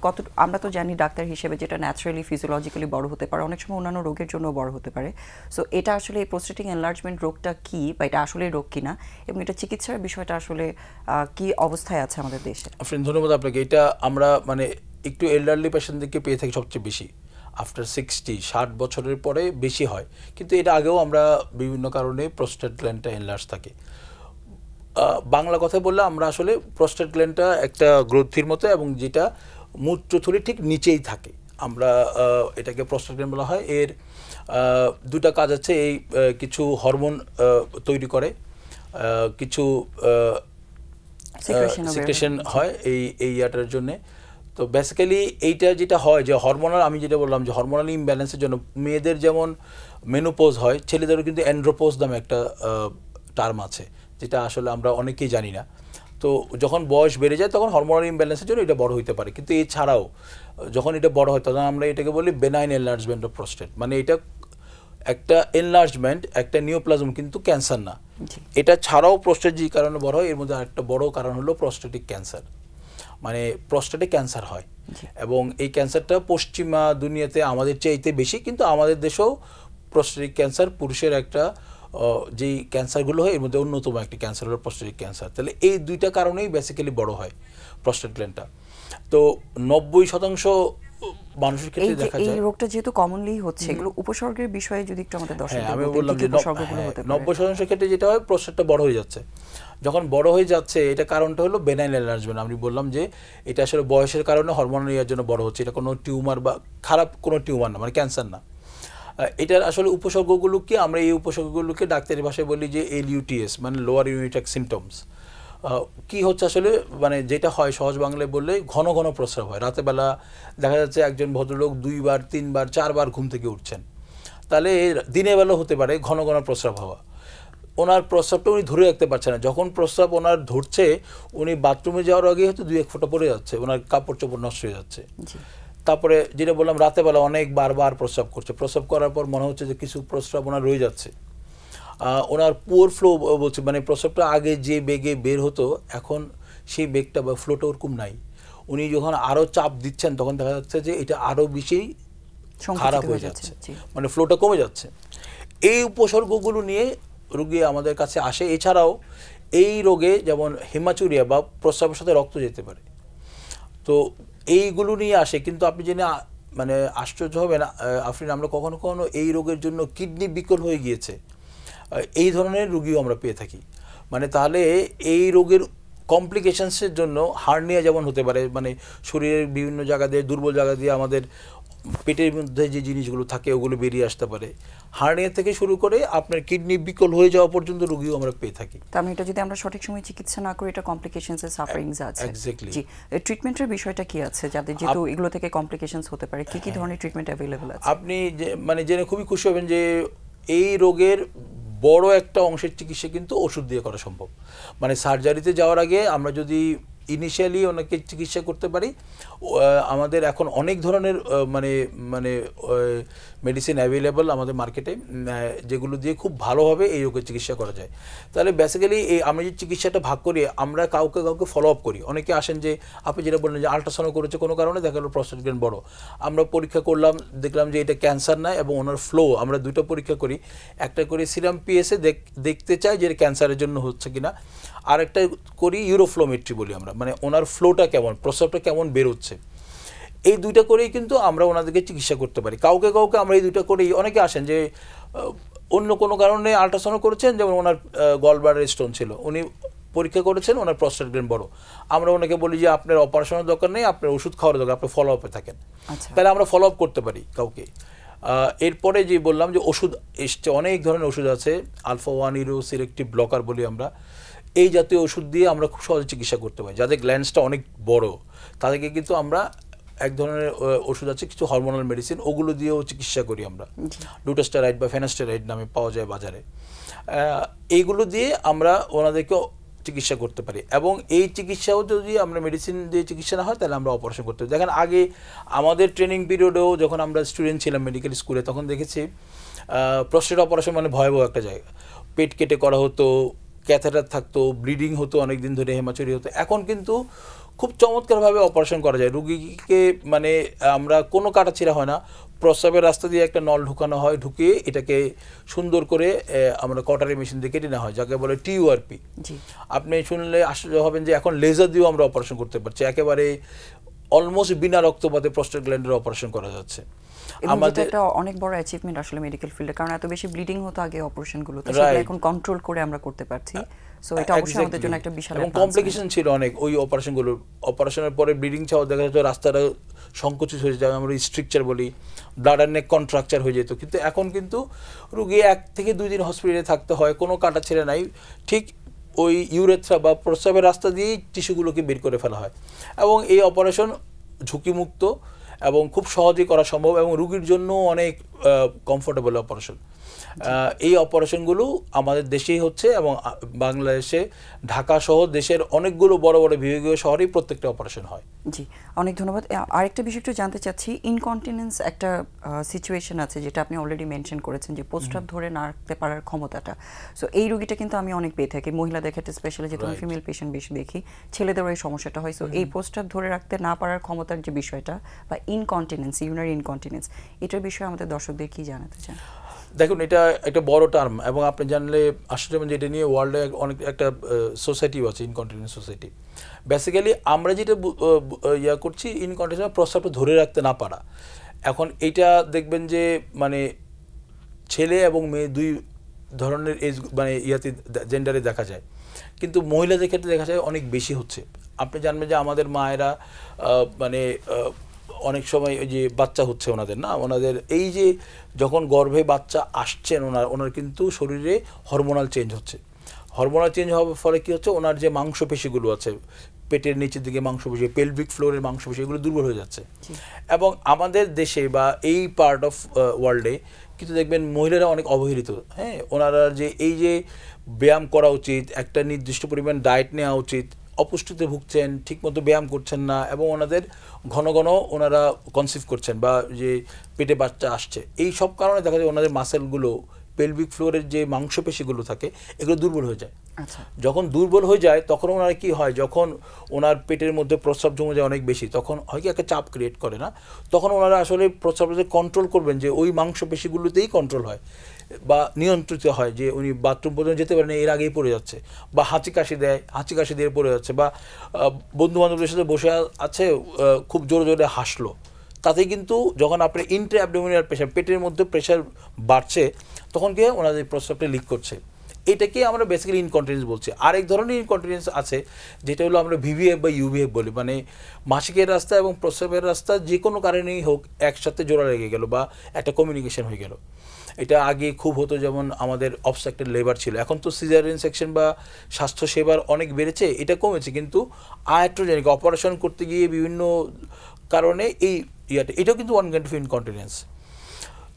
কত, আমরা তো জানি ডাক্তার হিসেবে যেটা ন্যাচারালি ফিজিওলজিক্যালি বড় হতে পারে, অনেক সময় অন্যান্য রোগের জন্য বড় হতে পারে। সো এটা আসলে এই প্রোস্টেটিক এনলার্জমেন্ট রোগটা কি, বা এটা আসলে রোগ কিনা, এবং এটা চিকিৎসার বিষয়টা আসলে কি অবস্থায় আছে আমাদের দেশে? ধন্যবাদ আপনাকে। এটা আমরা মানে একটু এল্ডারলি পেশেন্টদেরকে পেয়ে থাকি সবচেয়ে বেশি, আফটার 60 বছরের পরে বেশি হয়, কিন্তু এটা আগেও আমরা বিভিন্ন কারণে প্রোস্টেট গ্ল্যান্ডটা এনলার্জ থাকে। বাংলা কথা বললে আমরা আসলে প্রোস্টেট গ্ল্যান্ডটা একটা গ্রন্থির মতো, এবং যেটা মূত্রথলির ঠিক নিচেই থাকে, আমরা এটাকে প্রোস্টেট গ্ল্যান্ড বলা হয়। এর দুটা কাজ আছে, এই কিছু হরমোন তৈরি করে, কিছু সিক্রেশন হয় এই ইয়াটার জন্যে। তো বেসিক্যালি এইটা যেটা হয় যে হরমোনাল, আমি যেটা বললাম যে হরমোনাল ইমব্যালেন্সের জন্য মেয়েদের যেমন মেনোপোজ হয়, ছেলেদেরও কিন্তু অ্যান্ড্রোপোজ নামে একটা টার্ম আছে, যেটা আসলে আমরা অনেকেই জানি না। তো যখন বয়স বেড়ে যায় তখন হরমোনাল ইমব্যালেন্সের জন্য এটা বড় হতে পারে, কিন্তু এছাড়াও যখন এটা বড় হয় তখন আমরা এটাকে বলি বেনাইন এনলার্জমেন্ট অফ প্রোস্টেট, মানে এটা একটা এনলার্জমেন্ট, একটা নিওপ্লাজম, কিন্তু ক্যান্সার না। এটা ছাড়াও প্রোস্টেট যে কারণে বড় হয়, এর মধ্যে আরেকটা বড় কারণ হলো প্রোস্টেটিক ক্যান্সার, মানে প্রোস্টেটে ক্যান্সার হয়। এবং এই ক্যান্সারটা পশ্চিমা দুনিয়াতে আমাদের চাইতে বেশি, কিন্তু আমাদের দেশেও প্রোস্টেটিক ক্যান্সার পুরুষের একটা যেই ক্যান্সারগুলো হয় এর মধ্যে অন্যতম একটি ক্যান্সার হলো প্রোস্টেটিক ক্যান্সার। তাহলে এই দুইটা কারণেই বেসিক্যালি বড় হয় প্রোস্টেট গ্ল্যান্ডটা। তো 90% মানুষের ক্ষেত্রে দেখা যায় এই রোগটা যেহেতু কমনলি হচ্ছে, এগুলো উপসর্গের বিষয়ে যদি একটু আমাদের দর্শকদের আমি বললাম যে 90% ক্ষেত্রে যেটা হয়, প্রোস্টেটটা বড় হয়ে যাচ্ছে। যখন বড় হয়ে যাচ্ছে, এটা কারণটা হলো বেনাইন এনলার্জমেন্ট। আমি বললাম যে এটা আসলে বয়সের কারণে হরমোনাল ইয়ার জন্য বড় হচ্ছে, এটা কোনো টিউমার বা খারাপ কোনো টিউমার না, মানে ক্যান্সার না। এটার আসলে উপসর্গগুলো কি, আমরা এই উপসর্গগুলোকে ডাক্তারি ভাষায় বলি যে LUTS, মানে লোয়ার ইউরিনারি ট্র্যাক্ট সিমটমস। কি হচ্ছে আসলে, মানে যেটা হয় সহজ বাংলায় বললে ঘন ঘন প্রস্রাব হয়। রাতেবেলা দেখা যাচ্ছে একজন ভদ্রলোক 2 বার 3 বার 4 বার ঘুম থেকে উঠছেন, তাহলে দিনের বেলা হতে পারে ঘন ঘন প্রস্রাব হওয়া। ওনার প্রস্রাবটা উনি ধরে রাখতে পারছেন না, যখন প্রস্রাব ওনার ধরছে উনি বাথরুমে যাওয়ার আগে হয়তো 2-1 ফোঁটা পড়ে যাচ্ছে, ওনার কাপড় চোপড় নষ্ট হয়ে যাচ্ছে। তারপরে যেটা বললাম, রাতেবেলা অনেক বারবার প্রস্রাব করছে, প্রস্রাব করার পর মনে হচ্ছে যে কিছু প্রস্রাব ওনার রয়ে যাচ্ছে। ওনার পুয়ার ফ্লো বলছে, মানে প্রস্রাবটা আগে যে বেগে বের হতো এখন সেই বেগটা বা ফ্লোটা ওরকম নাই। উনি যখন আরও চাপ দিচ্ছেন তখন দেখা যাচ্ছে যে এটা আরও বেশি খারাপ হয়ে যাচ্ছে, মানে ফ্লোটা কমে যাচ্ছে। এই উপসর্গগুলো নিয়ে রোগী আমাদের কাছে আসে। এছাড়াও এই রোগে যেমন হেমাচুরিয়া বা প্রস্রাবের সাথে রক্ত যেতে পারে, তো এইগুলো নিয়ে আসে। কিন্তু আপনি জেনে মানে আশ্চর্য হবেন আফরিন, আমরা কখনো কখনো এই রোগের জন্য কিডনি বিকল হয়ে গিয়েছে, এই ধরনের রোগীও আমরা পেয়ে থাকি। মানে তাহলে এই রোগের কমপ্লিকেশনসের জন্য হার্নিয়া যেমন হতে পারে, মানে শরীরের বিভিন্ন জায়গা দিয়ে, দুর্বল জায়গা দিয়ে আমাদের পেটের মধ্যে যে জিনিসগুলো থাকে ওগুলো বেরিয়ে আসতে পারে। হার্নিয়া থেকে শুরু করে আপনার কিডনি বিকল হয়ে যাওয়া পর্যন্ত রোগীও আমরা পেয়ে থাকি। তার মানে এটা যদি আমরা সঠিক সময়ে চিকিৎসা না করি, এটা কমপ্লিকেশনস এর সাফারিংস আছে। এক্স্যাক্টলি। জি, ট্রিটমেন্টের বিষয়টা কি আছে যাদের যেহেতু এগুলো থেকে কমপ্লিকেশনস হতে পারে, কি কি ধরনের ট্রিটমেন্ট অ্যাভেলেবল আছে? আপনি মানে জেনে খুবই খুশি হবেন যে এই রোগের বড় একটা অংশের চিকিৎসা কিন্তু ওষুধ দিয়ে করা সম্ভব। মানে সার্জারিতে যাওয়ার আগে আমরা যদি ইনিশিয়ালি ওনাকে চিকিৎসা করতে পারি, আমাদের এখন অনেক ধরনের মানে মানে মেডিসিন অ্যাভেলেবল আমাদের মার্কেটে, যেগুলো দিয়ে খুব ভালোভাবে এই রোগের চিকিৎসা করা যায়। তাহলে বেসিক্যালি এই আমরা যে চিকিৎসাটা ভাগ করি, আমরা কাউকে কাউকে ফলো আপ করি। অনেকে আসেন যে আপনি যেটা বললেন যে আল্ট্রাসাউন্ড করেছে কোনো কারণে, দেখা গেলো প্রস্টেট গ্ল্যান্ড বড়, আমরা পরীক্ষা করলাম, দেখলাম যে এটা ক্যান্সার না, এবং ওনার ফ্লো আমরা দুটো পরীক্ষা করি। একটা করে সিরাম পিএসএ দেখতে চাই যে ক্যান্সারের জন্য হচ্ছে কিনা, আর একটা করি ইউরোফ্লোমেট্রি বলি আমরা, মানে ওনার ফ্লোটা কেমন, প্রস্রাবটা কেমন বেরোচ্ছে। এই দুইটা করেই কিন্তু আমরা ওনাদেরকে চিকিৎসা করতে পারি। কাউকে কাউকে আমরা এই দুইটা করেই, অনেকে আসেন যে অন্য কোনো কারণে আল্ট্রাসাউন্ড করেছেন, যেমন ওনার গলব্লাডার স্টোন ছিল, উনি পরীক্ষা করেছেন ওনার প্রস্টেট গ্ল্যান্ড বড়, আমরা ওনাকে বলি যে আপনার অপারেশনের দরকার নেই, আপনার ওষুধ খাওয়ার দরকার, আপনি ফলো আপে থাকেন। তাহলে আমরা ফলো আপ করতে পারি কাউকে। এরপরে যে বললাম যে ওষুধ এসছে, অনেক ধরনের ওষুধ আছে, আলফা-1 ইউরোসিলেক্টিভ ব্লকার বলি আমরা, এই জাতীয় ওষুধ দিয়ে আমরা খুব সহজে চিকিৎসা করতে পারি। যাদের গ্ল্যান্ডসটা অনেক বড় তাদেরকে কিন্তু আমরা এক ধরনের ওষুধ আছে, কিছু হরমোনাল মেডিসিন, ওগুলো দিয়েও চিকিৎসা করি আমরা, ডুটাস্টেরয়েড বা ফেনাস্টেরয়েড নামে পাওয়া যায় বাজারে। এইগুলো দিয়ে আমরা ওনাদেরকে চিকিৎসা করতে পারি। এবং এই চিকিৎসাও যদি আমরা মেডিসিন দিয়ে চিকিৎসা না হয়, তাহলে আমরা অপারেশন করতে পারি। দেখেন আগে আমাদের ট্রেনিং পিরিয়ডেও যখন আমরা স্টুডেন্ট ছিলাম মেডিকেল স্কুলে, তখন দেখেছি প্রস্টেট অপারেশন মানে ভয়াবহ একটা জায়গা, পেট কেটে করা হতো, ক্যাথেটার থাকতো, ব্লিডিং হতো অনেক দিন ধরে, হেমাচুরি হতো। এখন কিন্তু খুব চমৎকারভাবে অপারেশন করা যায় রুগীকে, মানে আমরা কোনো কাটাছিড়া হয় না, প্রস্রাবের রাস্তা দিয়ে একটা নল ঢুকানো হয়, ঢুকিয়ে এটাকে সুন্দর করে আমরা কটারি মেশিন দিয়ে কেটে নেওয়া হয়, যাকে বলে টিউআরপি। আপনি শুনলে আশ্চর্য হবেন যে এখন লেজার দিয়েও আমরা অপারেশন করতে পারছি, একেবারে অলমোস্ট বিনা রক্তপাতে প্রস্টেট গ্ল্যান্ডের অপারেশন করা যাচ্ছে। আমাদের একটা অনেক বড় অ্যাচিভমেন্ট আসলে মেডিকেল ফিল্ডে, কারণ এত বেশি ব্লিডিং হতো আগে অপারেশনগুলো, তো সেটা এখন কন্ট্রোল করে আমরা করতে পারছি। সো এটা অবশ্যই আমাদের জন্য একটা বিশাল এবং কমপ্লিকেশন ছিল অনেক ওই অপারেশনগুলোর। অপারেশনের পরে ব্লিডিং ছাড়াও দেখা যেত রাস্তাটা সংকুচিত হয়ে যায়, আমরা স্ট্রিকচার বলি, ব্লাডার নেক কন্ট্রাকচার হয়ে যেত। কিন্তু এখন কিন্তু রুগী 1 থেকে 2 দিন হসপিটালে থাকতে হয়, কোনো কাটা ছেড়ে নাই, ঠিক ওই ইউরেথ্রা বা প্রস্রাবের রাস্তা দিয়েই টিস্যুগুলোকে বের করে ফেলা হয়। এবং এই অপারেশন ঝুঁকিমুক্ত এবং খুব সহজেই করা সম্ভব, এবং রুগীর জন্য অনেক কমফোর্টেবল অপারেশন। এই অপারেশনগুলো আমাদের দেশেই হচ্ছে, এবং বাংলাদেশে ঢাকা সহ দেশের অনেকগুলো বড় বড় বিভাগীয় শহরেই প্রত্যেকটা অপারেশন হয়। জি, অনেক ধন্যবাদ। আরেকটা বিষয় একটু জানতে চাচ্ছি, ইনকন্টিনেন্স একটা সিচুয়েশন আছে যেটা আপনি অলরেডি মেনশন করেছেন, যে প্রস্রাব ধরে না রাখতে পারার ক্ষমতাটা। সো এই রোগীটা কিন্তু আমি অনেক পেয়ে থাকি, মহিলাদের ক্ষেত্রে স্পেশালি, যেহেতু আমি ফিমেল পেশেন্ট বেশি দেখি, ছেলেদেরও এই সমস্যাটা হয়। সো এই প্রস্রাব ধরে রাখতে না পারার ক্ষমতার যে বিষয়টা, বা ইনকন্টিনেন্স, ইউরিনারি ইনকন্টিনেন্স, এটার বিষয়ে আমাদের দর্শকদের কি জানাতে চান? দেখুন, এটা একটা বড় টার্ম, এবং আপনি জানলে আশ্চর্য হবেন যে এটা নিয়ে ওয়ার্ল্ডে অনেক একটা সোসাইটিও আছে, ইনকন্টিনেন্স সোসাইটি। বেসিক্যালি আমরা যেটা করছি, ইনকন্টিনেন্স প্রস্রাবটা ধরে রাখতে না পারা। এখন এইটা দেখবেন যে মানে ছেলে এবং মেয়ে দুই ধরনের এজ, মানে জেন্ডারে দেখা যায়, কিন্তু মহিলাদের ক্ষেত্রে দেখা যায় অনেক বেশি হচ্ছে। আপনি জানবেন যে আমাদের মায়েরা মানে অনেক সময় ওই যে বাচ্চা হচ্ছে ওনাদের, না ওনাদের এই যে যখন গর্ভে বাচ্চা আসছেন, ওনার কিন্তু শরীরে হরমোনাল চেঞ্জ হচ্ছে। হরমোনাল চেঞ্জ হওয়ার ফলে কী হচ্ছে, ওনার যে মাংসপেশিগুলো আছে, পেটের নিচের দিকে মাংসপেশি, পেলভিক ফ্লোরের মাংসপেশি, এগুলো দুর্বল হয়ে যাচ্ছে। এবং আমাদের দেশে বা এই পার্ট অফ ওয়ার্ল্ডে কিন্তু দেখবেন মহিলারা অনেক অবহেলিত। হ্যাঁ, ওনারা যে এই যে ব্যায়াম করা উচিত, একটা নির্দিষ্ট পরিমাণ ডায়েট নেওয়া উচিত, অপুষ্টিতে ভুগছেন, ঠিকমতো ব্যায়াম করছেন না, এবং ওনাদের ঘন ঘন ওনারা কনসিভ করছেন বা যে পেটে বাচ্চা আসছে, এই সব কারণে দেখা যায় ওনাদের মাসেলগুলো, পেলভিক ফ্লোরের যে মাংসপেশিগুলো থাকে, এগুলো দুর্বল হয়ে যায়। যখন দুর্বল হয়ে যায় তখন ওনার কি হয়, যখন ওনার পেটের মধ্যে প্রস্রাব জমে যায় অনেক বেশি, তখন হয় কি একটা চাপ ক্রিয়েট করে, না তখন ওনারা আসলে প্রস্রাবকে কন্ট্রোল করবেন যে ওই মাংসপেশিগুলোতেই কন্ট্রোল হয়। বা নিয়ন্ত্রিত হয় যে উনি বাথরুম পর্যন্ত যেতে পারেন এর আগেই পড়ে যাচ্ছে, বা হাঁচি কাশি দেয়, হাঁচি কাশি দিয়ে পড়ে যাচ্ছে, বা বন্ধু বান্ধবদের সাথে বসে আছে খুব জোরে জোরে হাসলো, তাতে কিন্তু যখন আপনার ইন্ট্রা অ্যাবডোমিনাল প্রেশার, পেটের মধ্যে প্রেশার বাড়ছে, তখন কি ওনাদের প্রস্রাবটা লিক করছে। এটাকে আমরা বেসিক্যালি ইনকন্টিনেন্স বলছি। আরেক ধরনের ইনকন্টিনেন্স আছে যেটা হলো আমরা ভিভিএফ বা ইউভিএফ বলি, মানে মাসিকের রাস্তা এবং প্রস্রাবের রাস্তা যে কোনো কারণেই হোক একসাথে জোড়া লেগে গেল বা একটা কমিউনিকেশন হয়ে গেল। এটা আগে খুব হতো, যেমন আমাদের অবস্ট্রাকটেড লেবার ছিল, এখন তো সিজারিয়ান সেকশন বা স্বাস্থ্যসেবার অনেক বেড়েছে, এটা কমেছে, কিন্তু আয়াট্রোজেনিক অপারেশন করতে গিয়ে বিভিন্ন কারণে এই এটাও কিন্তু ওয়ান কাইন্ড অফ ইনকন্টিনেন্স।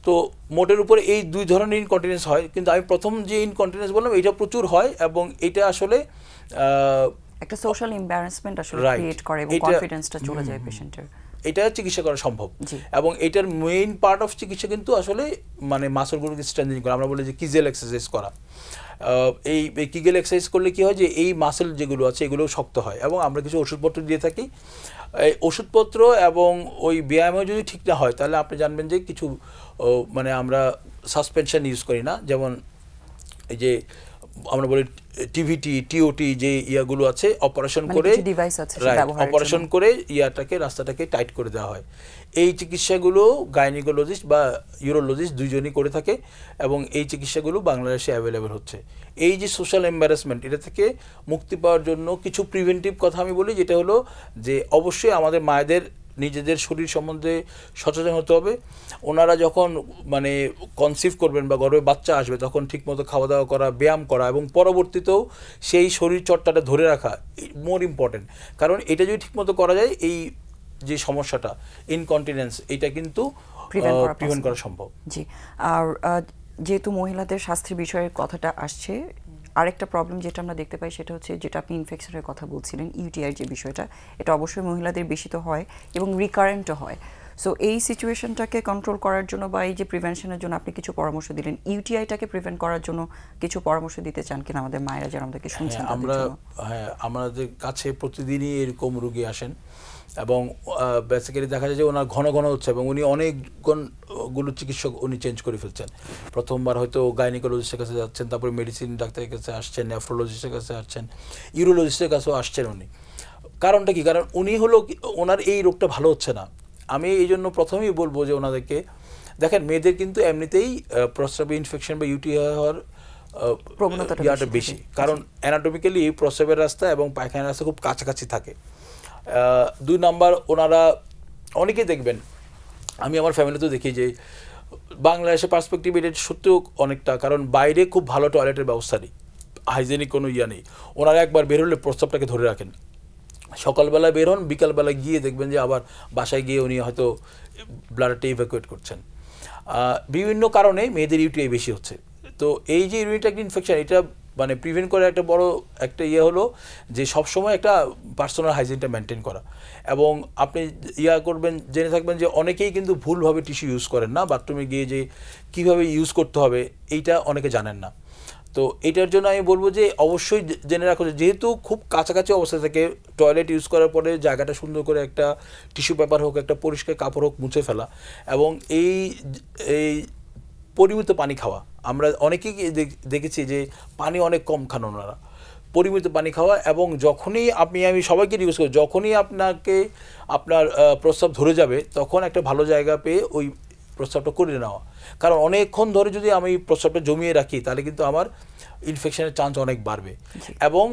তো মোটের উপরে এই দুই ধরনের ইনকন্টিনেন্স হয়, কিন্তু আমি প্রথম যে ইনকন্টিনেন্স বললাম এটা প্রচুর হয়, এবং এটা আসলে একটা সোশ্যাল এমবারাসমেন্ট আসলে ক্রিয়েট করে এবং কনফিডেন্সটা চলে যায় পেশেন্টের। এটা চিকিৎসা করা সম্ভব, এবং এটার মেইন পার্ট অফ চিকিৎসা কিন্তু আসলে মানে মাসলগুলোকে স্ট্রেংথেনিং করা, আমরা বলি যে কিজেল এক্সারসাইজ করা। এই কিগেল এক্সারসাইজ করলে কী হয় যে এই মাসেল যেগুলো আছে এগুলো শক্ত হয়, এবং আমরা কিছু ওষুধপত্র দিয়ে থাকি। এই ওষুধপত্র এবং ওই ব্যায়ামও যদি ঠিক না হয় তাহলে আপনি জানবেন যে কিছু মানে আমরা সাসপেনশন ইউজ করি না, যেমন এই যে আমরা বলি টিভিটি, টিওটি যে ইয়াগুলো আছে, অপারেশন করে অপারেশন করে ইয়াটাকে রাস্তাটাকে টাইট করে দেওয়া হয়। এই চিকিৎসাগুলো গাইনিকোলজিস্ট বা ইউরোলজিস্ট দুইজনই করে থাকে, এবং এই চিকিৎসাগুলো বাংলাদেশে অ্যাভেলেবেল হচ্ছে। এই যে সোশ্যাল এম্বারাসমেন্ট, এটা থেকে মুক্তি পাওয়ার জন্য কিছু প্রিভেন্টিভ কথা আমি বলি, যেটা হলো যে অবশ্যই আমাদের মায়েদের নিজেদের শরীর সম্বন্ধে সচেতন হতে হবে। ওনারা যখন মানে কনসিভ করবেন বা গর্ভে বাচ্চা আসবে তখন ঠিকমতো খাওয়া দাওয়া করা, ব্যায়াম করা, এবং পরবর্তীতেও সেই শরীর চর্চাটা ধরে রাখা মোর ইম্পর্টেন্ট। কারণ এটা যদি ঠিকমতো করা যায়, এই যে সমস্যাটা ইনকন্টিনেন্স, এটা কিন্তু প্রিভেন্ট করা সম্ভব। জি, আর যেহেতু মহিলাদের স্বাস্থ্যের বিষয়ের কথাটা আসছে, আরেকটা প্রবলেম যেটা আমরা দেখতে পাই সেটা হচ্ছে যেটা আপনি ইনফেকশনের কথা বলছিলেন, ইউটিআই যে বিষয়টা, এটা অবশ্যই মহিলাদের বেশি তো হয় এবং রিকারেন্টও হয়। সো এই সিচুয়েশনটাকে কন্ট্রোল করার জন্য বা এই যে প্রিভেনশনের জন্য আপনি কিছু পরামর্শ দিলেন, ইউটিআইটাকে প্রিভেন্ট করার জন্য কিছু পরামর্শ দিতে চান কিনা আমাদের মায়েরা যারা আমাদেরকে শুনছেন? আমাদের কাছে প্রতিদিনই এরকম রোগী আসেন, এবং বেসিক্যালি দেখা যায় যে ওনার ঘন ঘন হচ্ছে, এবং উনি অনেকগুলো চিকিৎসক উনি চেঞ্জ করে ফেলছেন। প্রথমবার হয়তো গাইনিকোলজিস্টের কাছে যাচ্ছেন, তারপরে মেডিসিন ডাক্তারের কাছে আসছেন, নেফ্রোলজিস্টের কাছে আসছেন, ইউরোলজিস্টের কাছেও আসছেন উনি। কারণটা কি? কারণ উনি হলো ওনার এই রোগটা ভালো হচ্ছে না। আমি এই জন্য প্রথমেই বলবো যে ওনাদেরকে দেখেন, মেয়েদের কিন্তু এমনিতেই প্রস্রাবে ইনফেকশন বা ইউটিআই হওয়ার প্রবণতাটা বেশি, কারণ অ্যানাটমিক্যালি প্রস্রাবের রাস্তা এবং পায়খানার রাস্তা খুব কাছাকাছি থাকে। 2 নাম্বার, ওনারা অনেকেই দেখবেন, আমি আমার ফ্যামিলিতেও দেখি যে বাংলাদেশের পার্সপেক্টিভ এটা সত্যিও অনেকটা, কারণ বাইরে খুব ভালো টয়লেটের ব্যবস্থা নেই, হাইজেনিক কোনো ইয়া নেই। ওনারা একবার বের হলে প্রস্রাবটাকে ধরে রাখেন, সকালবেলায় বের হন, বিকালবেলা গিয়ে দেখবেন যে আবার বাসায় গিয়ে উনি হয়তো ব্লাডারটা ইভ্যাকুয়েট করছেন। বিভিন্ন কারণে মেয়েদের ইউটিআই বেশি হচ্ছে। তো এই যে ইউরিনারি ইনফেকশন, এটা মানে প্রিভেন্ট করার একটা বড় একটা ইয়ে হলো যে সবসময় একটা পার্সোনাল হাইজিনটা মেনটেন করা, এবং আপনি করবেন, জেনে থাকবেন যে অনেকেই কিন্তু ভুলভাবে টিস্যু ইউজ করেন না, বাথরুমে গিয়ে যে কীভাবে ইউজ করতে হবে এইটা অনেকে জানেন না। তো এটার জন্য আমি বলবো যে অবশ্যই জেনে রাখো, যেহেতু খুব কাছাকাছি অবস্থা থেকে টয়লেট ইউজ করার পরে জায়গাটা সুন্দর করে একটা টিস্যু পেপার হোক, একটা পরিষ্কার কাপড় হোক মুছে ফেলা, এবং এই পরিমিত পানি খাওয়া। আমরা অনেকেই দেখেছি যে পানি অনেক কম খান ওনারা, পরিমিত পানি খাওয়া, এবং যখনই আমি সবাইকে রিকোয়েস্ট করি, যখনই আপনার প্রস্রাব ধরে যাবে তখন একটা ভালো জায়গা পেয়ে ওই প্রস্রাবটা করে নেওয়া। কারণ অনেকক্ষণ ধরে যদি আমি প্রস্রাবটা জমিয়ে রাখি তাহলে কিন্তু আমার ইনফেকশনের চান্স অনেক বাড়বে। এবং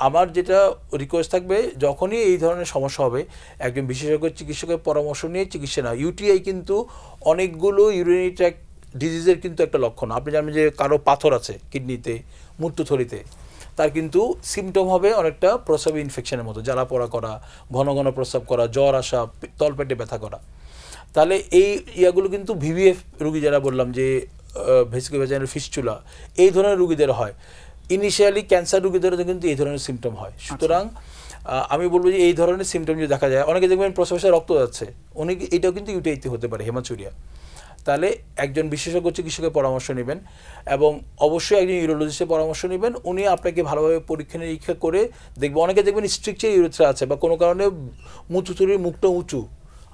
আমার যেটা রিকোয়েস্ট থাকবে, যখনই এই ধরনের সমস্যা হবে একজন বিশেষজ্ঞ চিকিৎসকের পরামর্শ নিয়ে চিকিৎসা না। ইউটিআই কিন্তু অনেকগুলো ইউরিনারি ট্র্যাক্ট ডিজিজের কিন্তু একটা লক্ষণ। আপনি জানেন যে কারো পাথর আছে কিডনিতে, মূত্রথলিতে, তার কিন্তু সিমটম হবে অনেকটা প্রস্রাব ইনফেকশনের মতো, জ্বালা পোড়া করা, ঘন ঘন প্রস্রাব করা, জ্বর আসা, তলপেটে ব্যথা করা। তাহলে এই ইয়াগুলো কিন্তু ভিভিএফ রুগী যারা বললাম যে ভেসিকুলার ভ্যাজাইনাল ফিস্টুলা, এই ধরনের রুগীদের হয়। ইনিশিয়ালি ক্যান্সার রুগীদেরও কিন্তু এই ধরনের সিমটম হয়। সুতরাং আমি বলবো যে এই ধরনের সিমটম যদি দেখা যায়, অনেকে দেখবেন প্রস্রাবে রক্ত যাচ্ছে, অনেকে এটাও কিন্তু ইউটিআইতে হতে পারে, হেমাচুরিয়া। তাহলে একজন বিশেষজ্ঞ চিকিৎসকের পরামর্শ নেবেন, এবং অবশ্যই একজন ইউরোলজিস্টের পরামর্শ নেবেন। উনি আপনাকে ভালোভাবে পরীক্ষা নিরীক্ষা করে দেখবেন। অনেকে দেখবেন স্ট্রিকচার ইউরেথ্রা আছে, বা কোনো কারণে মূত্রথলির মুখটা উঁচু,